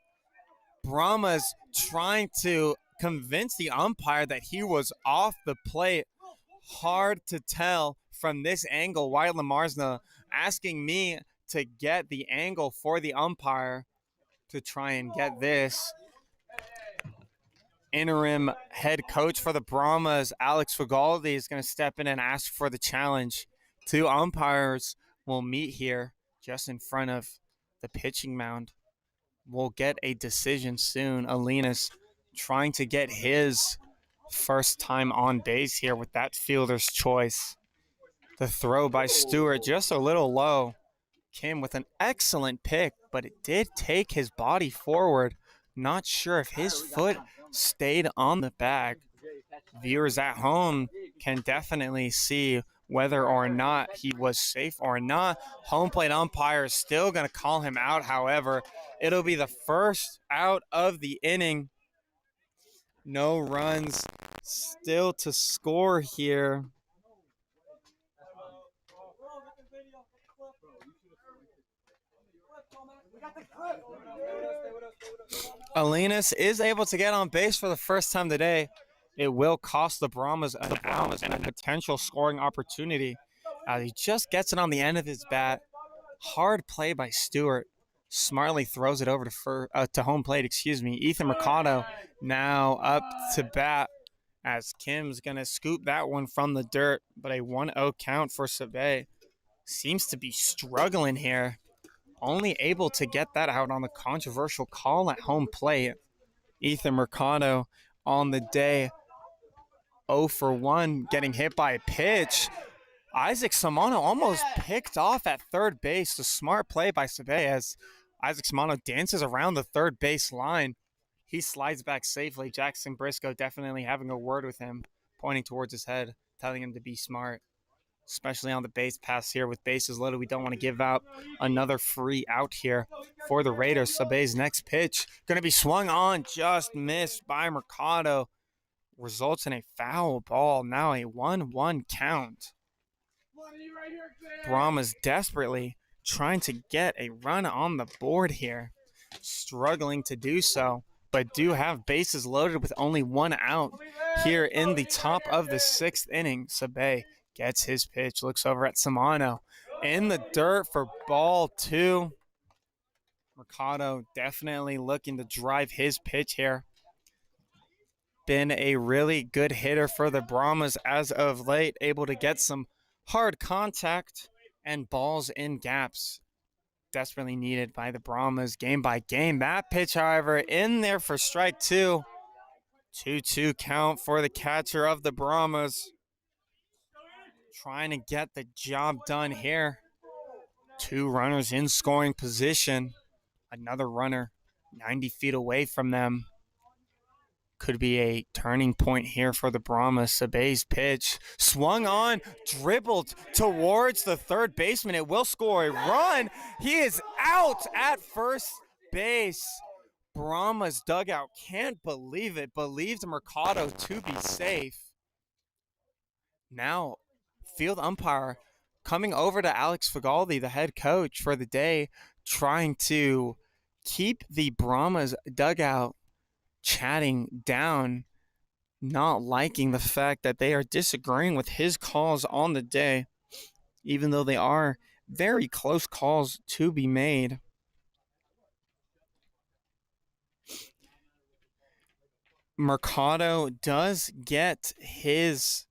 Brahmas trying to convince the umpire that he was off the plate. Hard to tell from this angle. Wyatt Lamarsna asking me to get the angle for the umpire to try and get this. Interim head coach for the Brahmas, Alex Figaldi, is going to step in and ask for the challenge. Two umpires will meet here just in front of the pitching mound. We'll get a decision soon. Alinas trying to get his first time on base here with that fielder's choice. The throw by Stewart just a little low. Kim with an excellent pick, but it did take his body forward. Not sure if his foot stayed on the bag. Viewers at home can definitely see whether or not he was safe or not. Home plate umpire is still going to call him out, however. It'll be the first out of the inning. No runs still to score here. Alinas is able to get on base for the first time today. It will cost the Brahmas an out and a potential scoring opportunity. He just gets it on the end of his bat. Hard play by Stewart. Smartly throws it over to home plate. Ethan Mercado now up to bat as Kim's going to scoop that one from the dirt. But a 1-0 count for Sabay. Seems to be struggling here. Only able to get that out on the controversial call at home plate. Ethan Mercado on the day 0 for 1, getting hit by a pitch. Isaac Samano almost picked off at third base. A smart play by Sabay as Isaac Samano dances around the third base line. He slides back safely. Jackson Briscoe definitely having a word with him, pointing towards his head, telling him to be smart. Especially on the base pass here with bases loaded. We don't want to give out another free out here for the Raiders. Sabay's next pitch going to be swung on, just missed by Mercado. Results in a foul ball. Now a 1-1 count. Brahmas desperately trying to get a run on the board here. Struggling to do so, but do have bases loaded with only one out here in the top of the sixth inning. Sabay gets his pitch, looks over at Samano. In the dirt for ball 2. Mercado definitely looking to drive his pitch here. Been a really good hitter for the Brahmas as of late, able to get some hard contact and balls in gaps. Desperately needed by the Brahmas game by game. That pitch, however, in there for strike 2. 2-2 count for the catcher of the Brahmas. Trying to get the job done here. 2 runners in scoring position. Another runner 90 feet away from them. Could be a turning point here for the Brahmas. Sabay's pitch swung on, dribbled towards the third baseman. It will score a run. He is out at first base. Brahmas dugout can't believe it. Believed Mercado to be safe. Now, field umpire coming over to Alex Figaldi, the head coach for the day, trying to keep the Brahmas dugout chatting down, not liking the fact that they are disagreeing with his calls on the day, even though they are very close calls to be made. Mercado does get his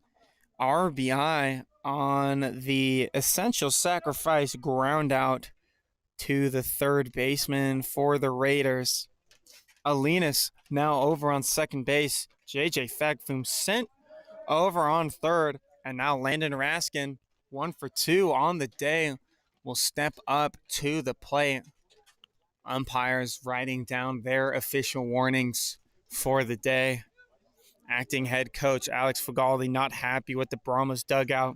RBI on the essential sacrifice ground out to the third baseman for the Raiders. Alinas now over on second base. JJ Fagfum sent over on third. And now Landon Raskin, 1 for 2 on the day, will step up to the plate. Umpires writing down their official warnings for the day. Acting head coach Alex Figaldi not happy with the Brahmas dugout,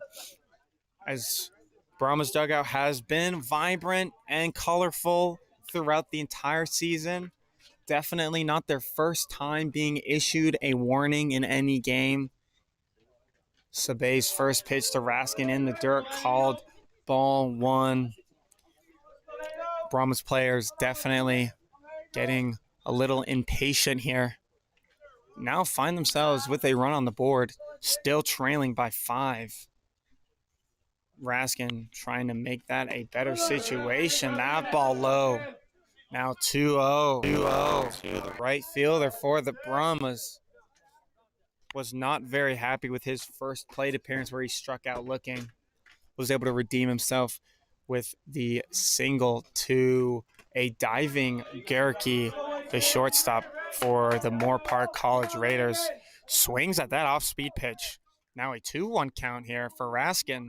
as Brahmas dugout has been vibrant and colorful throughout the entire season. Definitely not their first time being issued a warning in any game. Sabay's first pitch to Raskin in the dirt, called ball 1. Brahmas players definitely getting a little impatient here. Now find themselves with a run on the board, still trailing by 5. Raskin trying to make that a better situation. That ball low. Now 2-0. 2-0 to the right fielder for the Brahmas. Was not very happy with his first plate appearance where he struck out looking. Was able to redeem himself with the single to a diving Garricky, the shortstop for the Moorpark College Raiders. Swings at that off-speed pitch. Now a 2-1 count here for Raskin.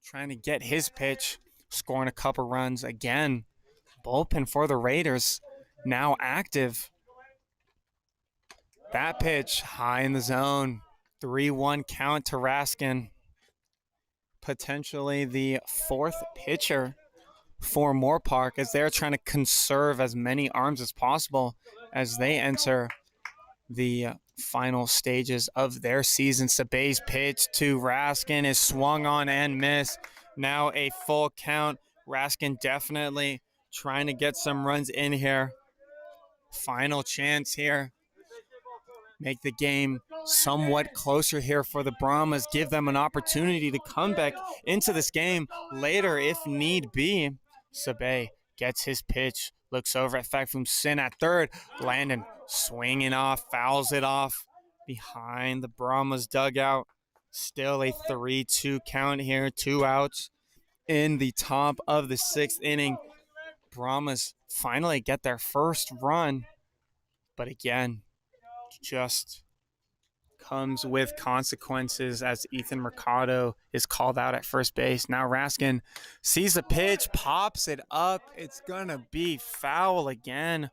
Trying to get his pitch, scoring a couple runs again. Bullpen for the Raiders, now active. That pitch high in the zone. 3-1 count to Raskin. Potentially the fourth pitcher for Moorpark as they're trying to conserve as many arms as possible as they enter the final stages of their season. Sabay's pitch to Raskin is swung on and missed. Now a full count. Raskin definitely trying to get some runs in here. Final chance here. Make the game somewhat closer here for the Brahmas. Give them an opportunity to come back into this game later if need be. Sabay gets his pitch. Looks over at Fakfum Sin at third. Landon swinging off, fouls it off behind the Brahmas dugout. Still a 3-2 count here. 2 outs in the top of the 6th inning. Brahmas finally get their first run. But again, just comes with consequences as Ethan Mercado is called out at first base. Now Raskin sees the pitch, pops it up. It's going to be foul again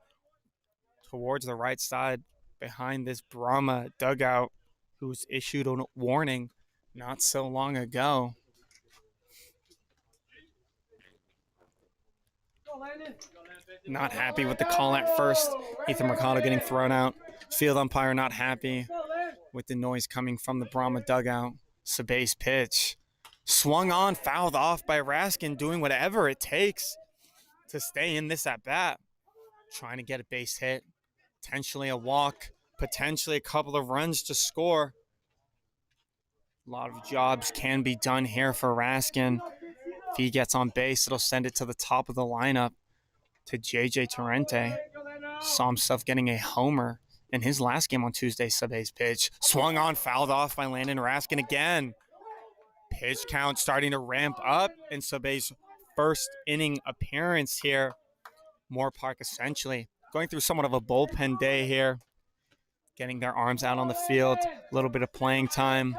towards the right side behind this Brahma dugout, who was issued a warning not so long ago. Not happy with the call at first. Ethan Mercado getting thrown out. Field umpire not happy with the noise coming from the Brahma dugout. Sabay's pitch. Swung on, fouled off by Raskin, doing whatever it takes to stay in this at-bat. Trying to get a base hit. Potentially a walk. Potentially a couple of runs to score. A lot of jobs can be done here for Raskin. If he gets on base, it'll send it to the top of the lineup to JJ Torrente. Saw himself getting a homer in his last game on Tuesday. Sabay's pitch. Swung on, fouled off by Landon Raskin again. Pitch count starting to ramp up in Sabay's first inning appearance here. Moorpark essentially going through somewhat of a bullpen day here. Getting their arms out on the field. A little bit of playing time.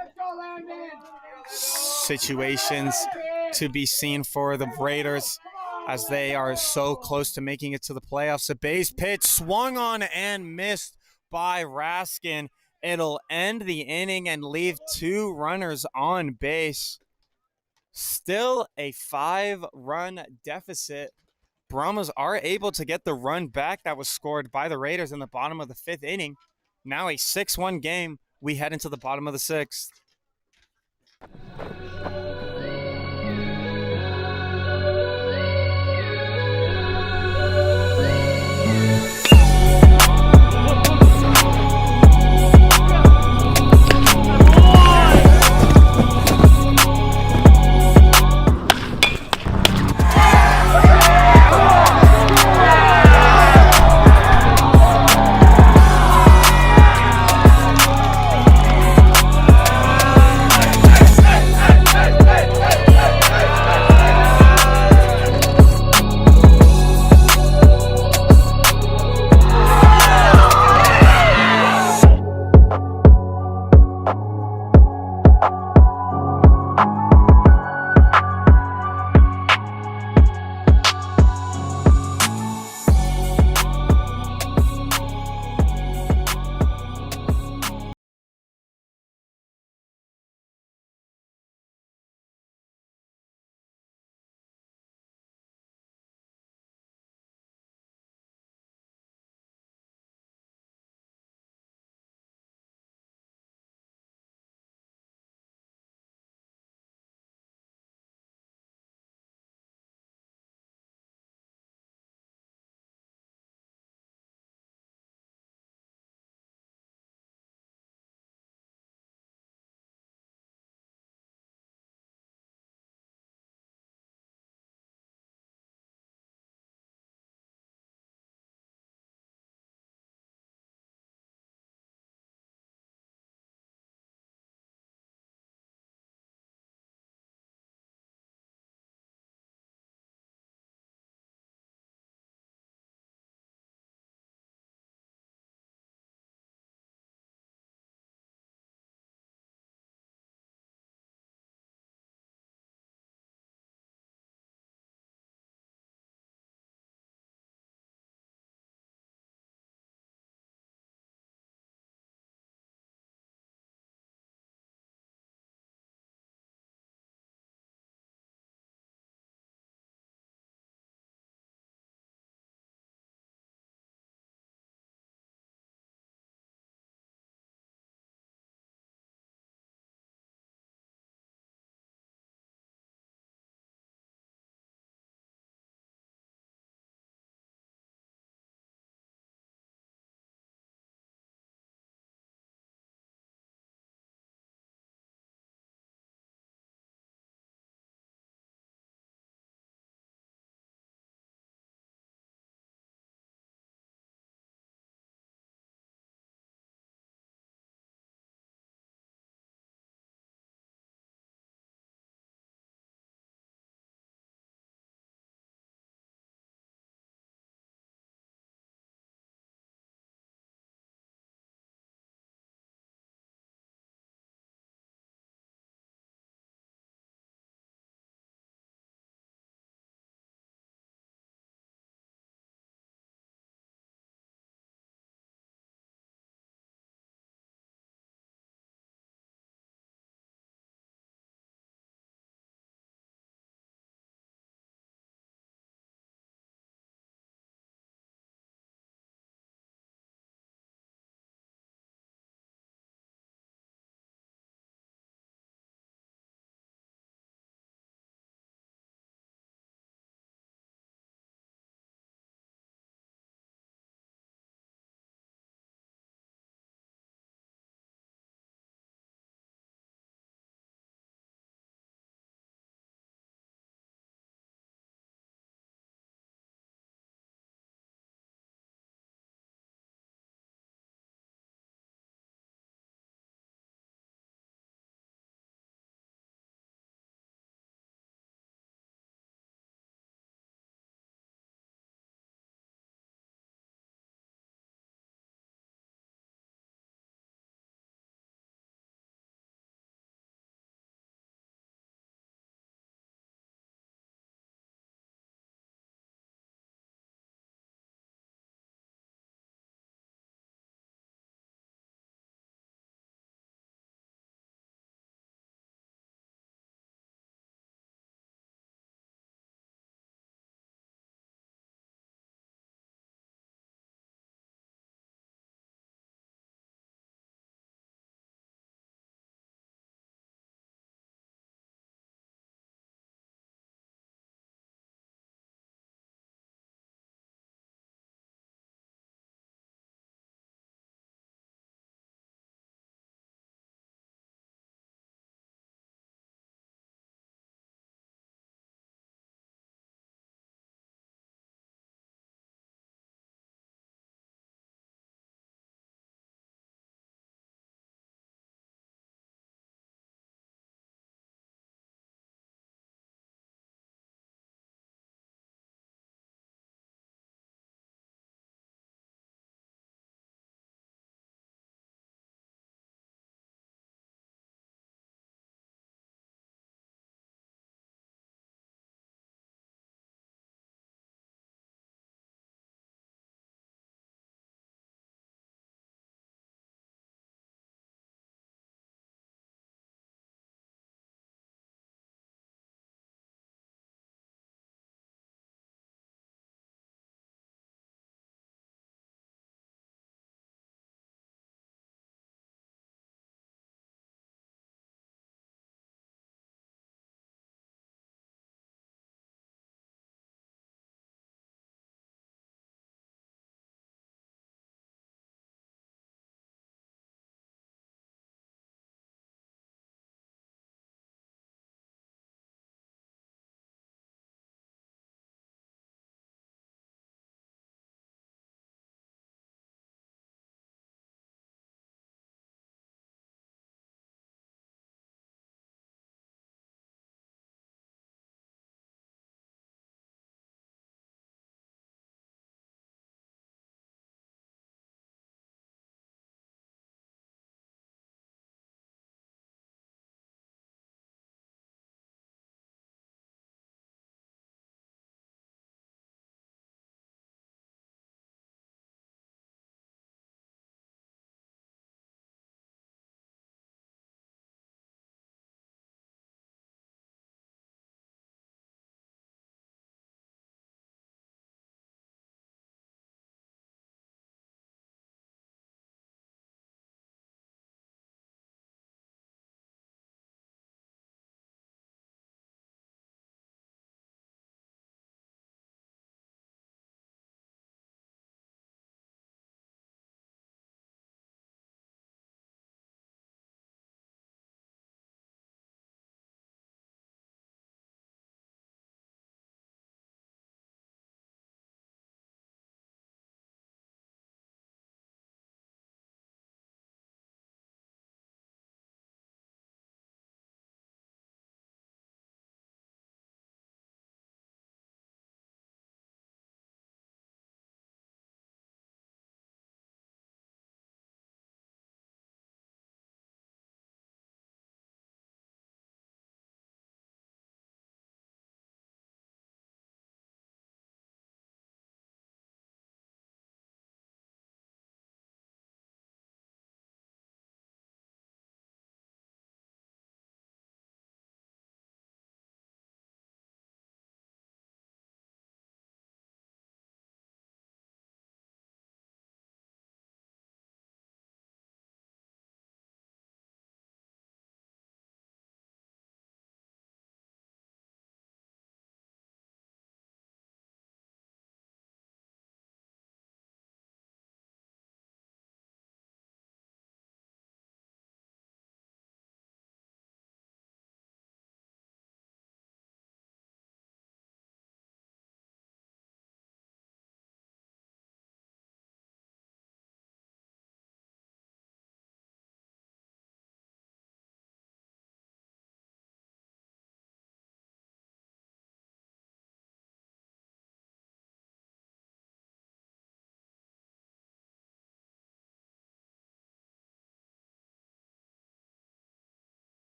Situations to be seen for the Raiders as they are so close to making it to the playoffs. A base pitch swung on and missed by Raskin. It'll end the inning and leave 2 runners on base. Still a 5-run deficit. Brahmas are able to get the run back that was scored by the Raiders in the bottom of the 5th inning. Now a 6-1 game. We head into the bottom of the 6th.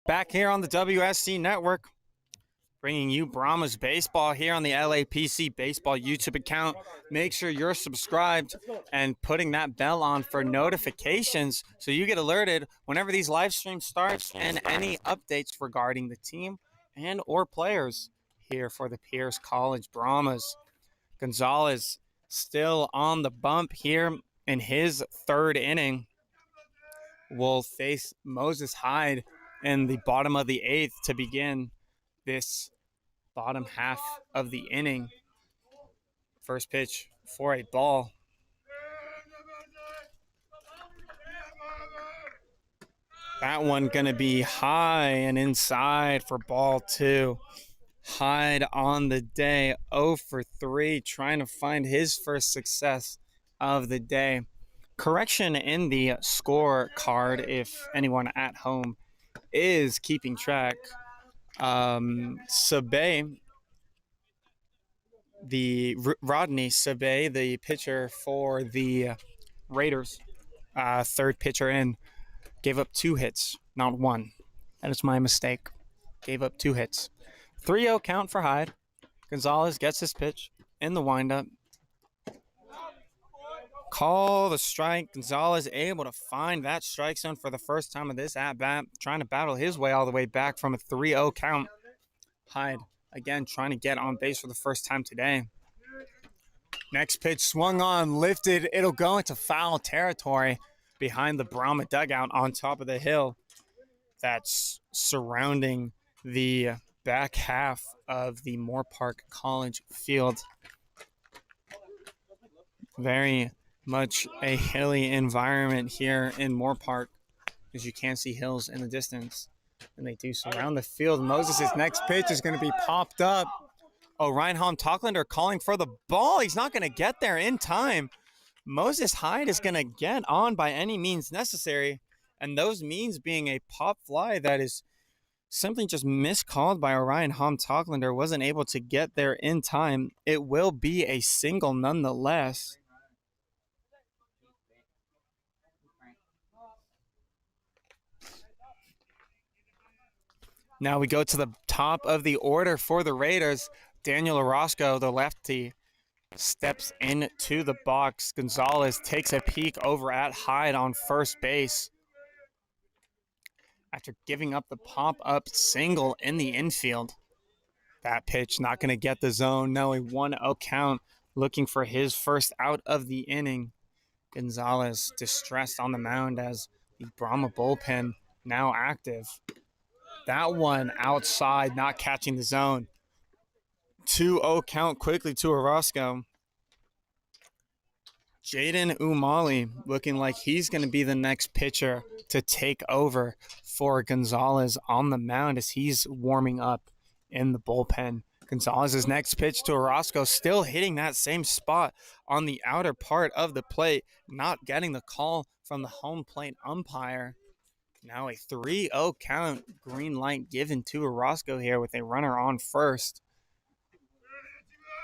Back here on the WSC Network, bringing you Brahmas baseball here on the LAPC baseball YouTube account. Make sure you're subscribed and putting that bell on for notifications so you get alerted whenever these live streams start and any updates regarding the team and or players here for the Pierce College Brahmas. Gonzalez still on the bump here in his third inning. Will face Moses Hyde in the bottom of the eighth to begin this bottom half of the inning. First pitch for a ball. That one going to be high and inside for ball two. Hyde on the day, 0 for 3, trying to find his first success of the day. Correction in the score card, if anyone at home is keeping track. Sabay, Rodney Sabay, the pitcher for the Raiders, third pitcher in, gave up 2 hits, not 1. That is my mistake. Gave up 2 hits. 3-0 count for Hyde. Gonzalez gets his pitch in the windup. Call the strike. Gonzalez able to find that strike zone for the first time of this at-bat, trying to battle his way all the way back from a 3-0 count. Hyde, again, trying to get on base for the first time today. Next pitch swung on, lifted. It'll go into foul territory behind the Brahma dugout on top of the hill that's surrounding the back half of the Moorpark College field. Very much a hilly environment here in Moorpark, as you can see hills in the distance. And they do surround the field. Moses' next pitch is going to be popped up. Oh, Reinholm Tocklander calling for the ball. He's not going to get there in time. Moses Hyde is going to get on by any means necessary, and those means being a pop fly that is simply just miscalled by Orion Hom Tocklander, wasn't able to get there in time. It will be a single nonetheless. Now we go to the top of the order for the Raiders. Daniel Orozco, the lefty, steps into the box. Gonzalez takes a peek over at Hyde on first base after giving up the pop-up single in the infield. That pitch not going to get the zone. Now a 1-0 count, looking for his first out of the inning. Gonzalez distressed on the mound as the Brahma bullpen now active. That one outside, not catching the zone. 2-0 count quickly to Orozco. Jaden Umali looking like he's going to be the next pitcher to take over for Gonzalez on the mound as he's warming up in the bullpen. Gonzalez's next pitch to Orozco, still hitting that same spot on the outer part of the plate, not getting the call from the home plate umpire. Now a 3-0 count, green light given to Orozco here with a runner on first.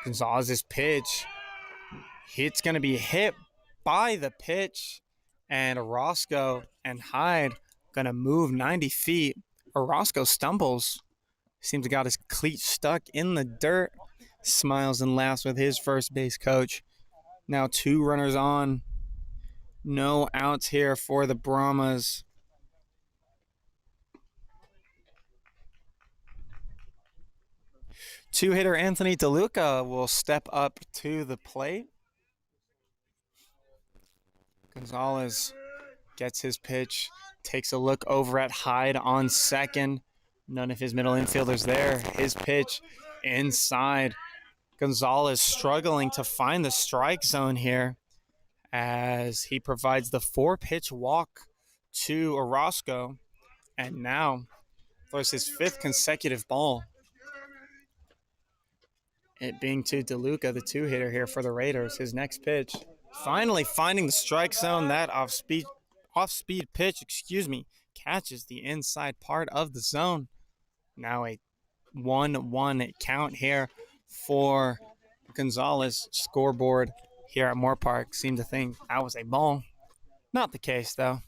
Gonzalez's pitch, it's going to be hit by the pitch, and Orozco and Hyde going to move 90 feet. Orozco stumbles, seems to got his cleat stuck in the dirt, smiles and laughs with his first base coach. Now 2 runners on, no outs here for the Brahmas. Two-hitter Anthony DeLuca will step up to the plate. Gonzalez gets his pitch, takes a look over at Hyde on second. None of his middle infielders there. His pitch inside. Gonzalez struggling to find the strike zone here as he provides the 4-pitch walk to Orozco, and now throws his 5th consecutive ball. It being to DeLuca, the 2-hitter here for the Raiders. His next pitch, finally finding the strike zone. That off-speed pitch, catches the inside part of the zone. Now a 1-1 count here for Gonzalez. Scoreboard here at Moorpark seemed to think that was a ball. Not the case, though.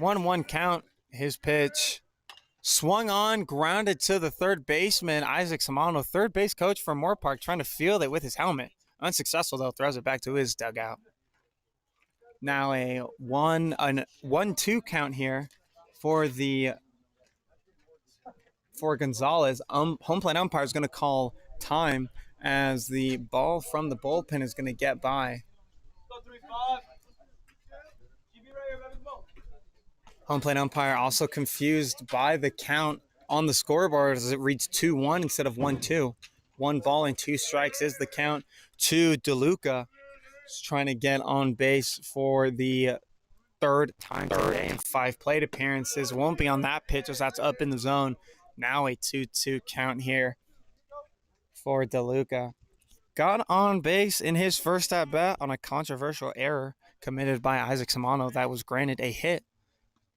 1-1 count. His pitch Swung on, grounded to the third baseman, Isaac Samano, third base coach for Moorpark, trying to field it with his helmet. Unsuccessful, though, throws it back to his dugout. Now a 1-2 count here for Gonzalez. Home plate umpire is going to call time as the ball from the bullpen is going to get by. Home plate umpire also confused by the count on the scoreboard as it reads 2-1 instead of 1-2. 1 ball and 2 strikes is the count to DeLuca. He's trying to get on base for the third time today in 5 plate appearances. Won't be on that pitch as that's up in the zone. Now a 2-2 count here for DeLuca. Got on base in his first at bat on a controversial error committed by Isaac Samano that was granted a hit,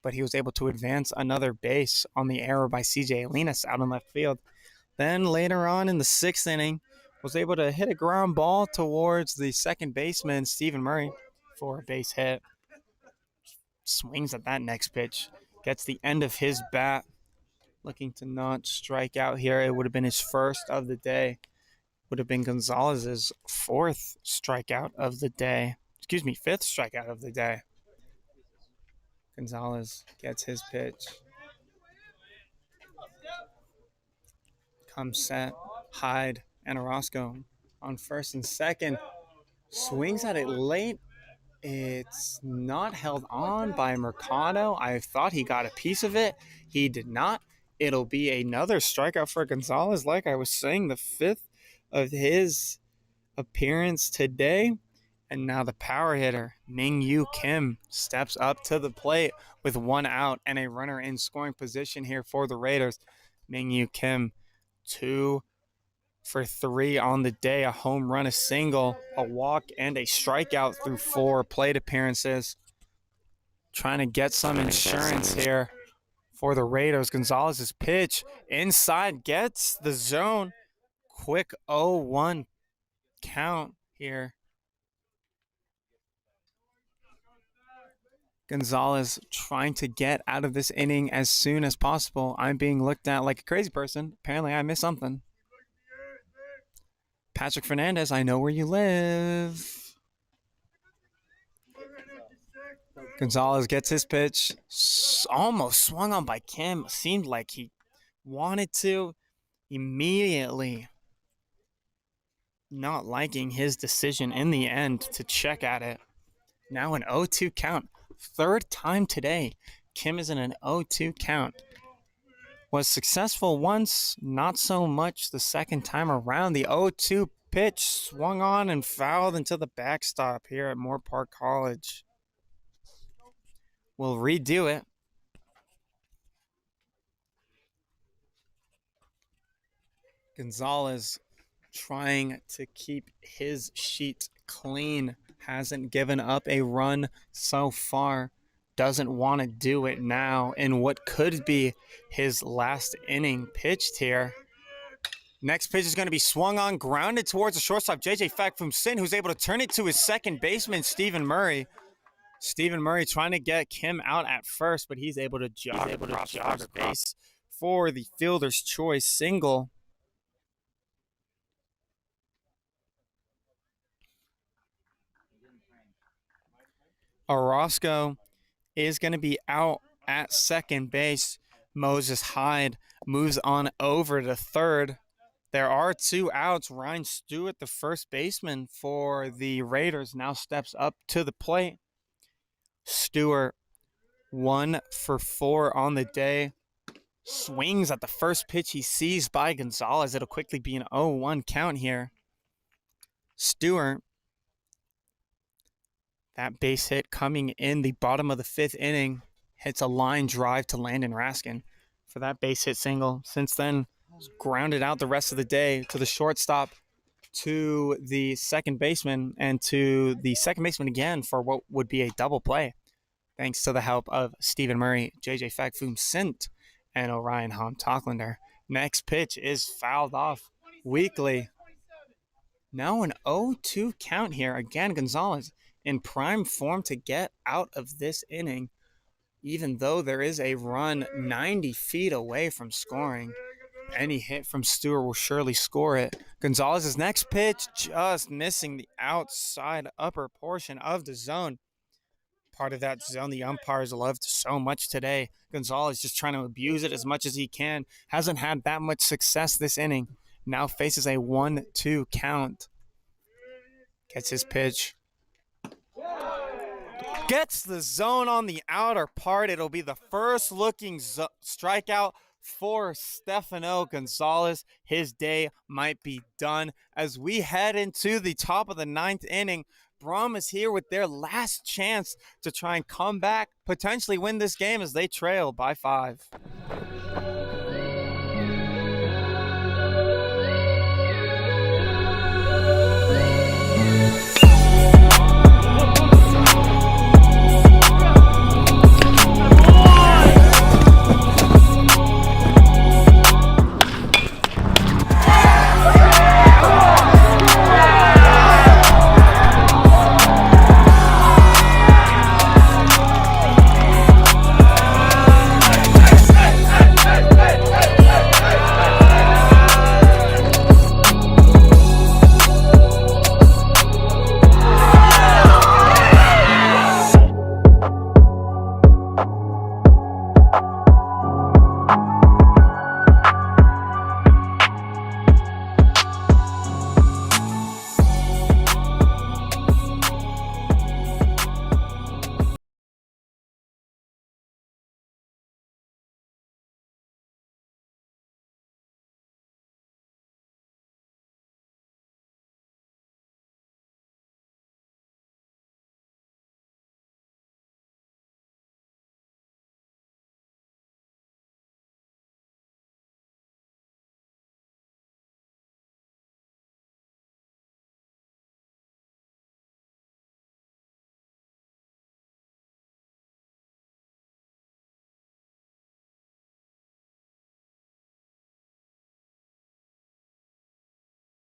but he was able to advance another base on the error by CJ Alinas out in left field. Then later on in the 6th inning, was able to hit a ground ball towards the second baseman, Stephen Murray, for a base hit. Swings at that next pitch, gets the end of his bat, looking to not strike out here. It would have been his first of the day. Would have been Gonzalez's 4th strikeout of the day. 5th strikeout of the day. Gonzalez gets his pitch. Comes set, Hyde, and Orozco on first and second. Swings at it late. It's not held on by Mercado. I thought he got a piece of it. He did not. It'll be another strikeout for Gonzalez. Like I was saying, the 5th of his appearance today. And now the power hitter, Ming-Yu Kim, steps up to the plate with 1 out and a runner in scoring position here for the Raiders. Ming-Yu Kim, 2 for 3 on the day, a home run, a single, a walk, and a strikeout through 4 plate appearances. Trying to get some insurance here for the Raiders. Gonzalez's pitch inside gets the zone. Quick 0-1 count here. Gonzalez trying to get out of this inning as soon as possible. I'm being looked at like a crazy person. Apparently I missed something. Patrick Fernandez, I know where you live. Gonzalez gets his pitch. Almost swung on by Kim. Seemed like he wanted to. Immediately not liking his decision in the end to check at it. Now an 0-2 count. 3rd time today. Kim is in an 0-2 count. Was successful once, not so much the second time around. The 0-2 pitch swung on and fouled into the backstop here at Moorpark College. We'll redo it. Gonzalez trying to keep his sheet clean. Hasn't given up a run so far. Doesn't want to do it now in what could be his last inning pitched here. Next pitch is going to be swung on, grounded towards the shortstop, J.J. Fakfum Sin, who's able to turn it to his second baseman, Stephen Murray. Stephen Murray trying to get Kim out at first, but he's able to jog the base for the fielder's choice single. Orozco is going to be out at second base. Moses Hyde moves on over to third. There are 2 outs. Ryan Stewart, the first baseman for the Raiders, now steps up to the plate. Stewart, 1 for 4 on the day. Swings at the first pitch he sees by Gonzalez. It'll quickly be an 0-1 count here. Stewart, that base hit coming in the bottom of the 5th inning, hits a line drive to Landon Raskin for that base hit single. Since then, grounded out the rest of the day to the shortstop, to the second baseman, and to the second baseman again for what would be a double play, thanks to the help of Stephen Murray, J.J. Fakfum Sint, and Orion Hom Tocklander. Next pitch is fouled off weakly. Now an 0-2 count here. Again, Gonzalez in prime form to get out of this inning. even though there is a run 90 feet away from scoring. Any hit from Stewart will surely score it. Gonzalez's next pitch just missing the outside upper portion of the zone. Part of that zone the umpires loved so much today. Gonzalez just trying to abuse it as much as he can. Hasn't had that much success this inning. Now faces a 1-2 count. Gets his pitch. Gets the zone on the outer part. It'll be the first looking strikeout for Stefano Gonzalez. His day might be done as we head into the top of the 9th inning. Brahmas here with their last chance to try and come back, potentially win this game as they trail by 5.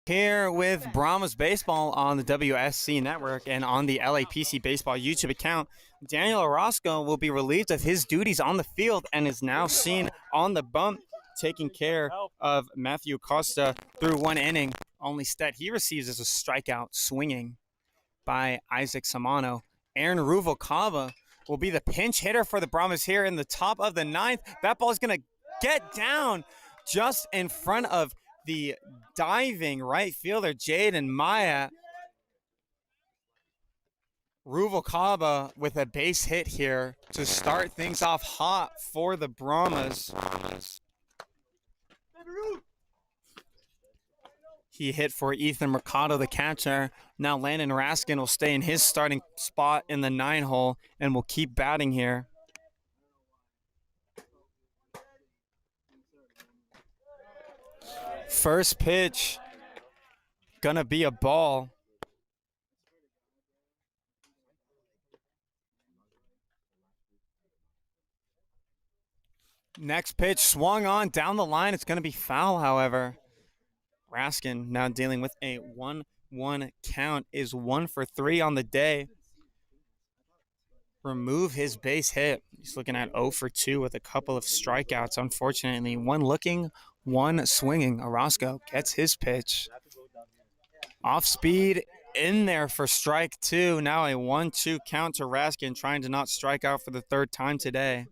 Here with Brahmas Baseball on the WSC Network and on the LAPC Baseball YouTube account, Daniel Orozco will be relieved of his duties on the field and is now seen on the bump taking care of Matthew Costa through 1 inning. Only stat he receives is a strikeout swinging by Isaac Samano. Aaron Ruvalcaba will be the pinch hitter for the Brahmas here in the top of the 9th. That ball is going to get down just in front of the diving right fielder, Jaden Maya. Ruvalcaba with a base hit here to start things off hot for the Brahmas. He hit for Ethan Mercado, the catcher. Now Landon Raskin will stay in his starting spot in the 9-hole and will keep batting here. First pitch, gonna be a ball. Next pitch swung on down the line. It's gonna be foul, however. Raskin now dealing with a 1-1 count, is 1 for 3 on the day. Remove his base hit. He's looking at 0 for 2 with a couple of strikeouts, unfortunately. 1 looking, 1 swinging. Orozco gets his pitch. Off speed, in there for strike 2. Now a 1-2 count to Raskin, trying to not strike out for the 3rd time today.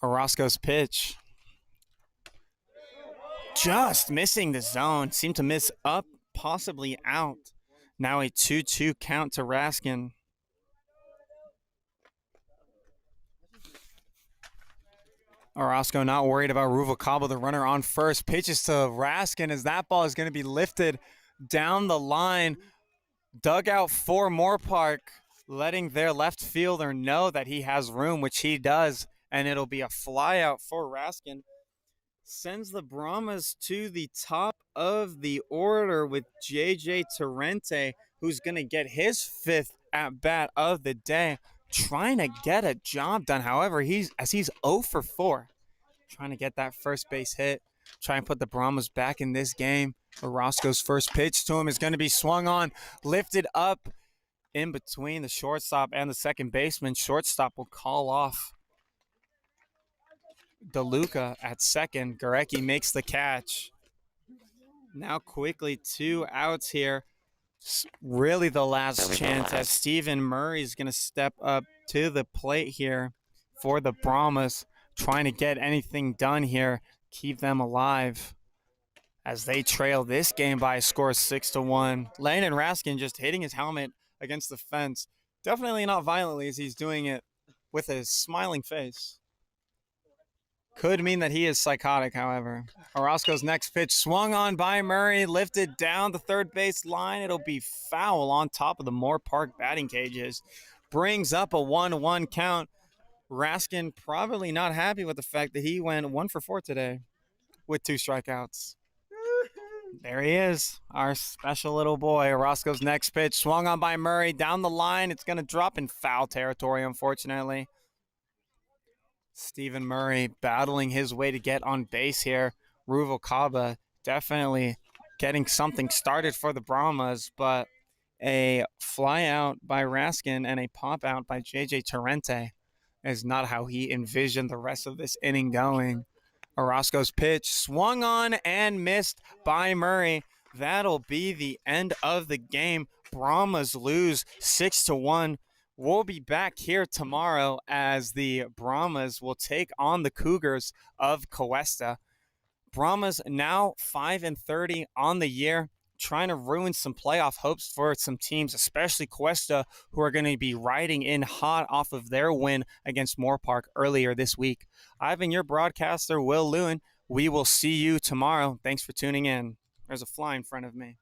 Orozco's pitch. Just missing the zone. Seemed to miss up, possibly out. Now a 2-2 count to Raskin. Orozco not worried about Ruvalcaba, the runner on first. Pitches to Raskin as that ball is going to be lifted down the line. Dugout for Moorpark, letting their left fielder know that he has room, which he does. And it'll be a fly out for Raskin. Sends the Brahmas to the top of the order with J.J. Torrente, who's going to get his 5th at-bat of the day, trying to get a job done. However, he's 0 for 4, trying to get that first base hit, try and put the Brahmas back in this game. Orozco's first pitch to him is going to be swung on, lifted up in between the shortstop and the second baseman. Shortstop will call off DeLuca at second. Gurecki makes the catch. Now quickly 2 outs here. Really the last chance as Stephen Murray is going to step up to the plate here for the Brahmas, trying to get anything done here, keep them alive as they trail this game by a score of 6-1. Landon Raskin just hitting his helmet against the fence. Definitely not violently, as he's doing it with a smiling face. Could mean that he is psychotic, however. Orozco's next pitch swung on by Murray, lifted down the third base line. It'll be foul on top of the Moorpark batting cages. Brings up a 1-1 count. Raskin probably not happy with the fact that he went 1 for 4 today with 2 strikeouts. There he is, our special little boy. Orozco's next pitch swung on by Murray down the line. It's going to drop in foul territory, unfortunately. Stephen Murray battling his way to get on base here. Ruvalcaba definitely getting something started for the Brahmas, but a fly out by Raskin and a pop out by J.J. Torrente is not how he envisioned the rest of this inning going. Orozco's pitch swung on and missed by Murray. That'll be the end of the game. Brahmas lose 6-1. We'll be back here tomorrow as the Brahmas will take on the Cougars of Cuesta. Brahmas now 5-30 on the year, trying to ruin some playoff hopes for some teams, especially Cuesta, who are going to be riding in hot off of their win against Moorpark earlier this week. I've been your broadcaster, Will Lewin. We will see you tomorrow. Thanks for tuning in. There's a fly in front of me.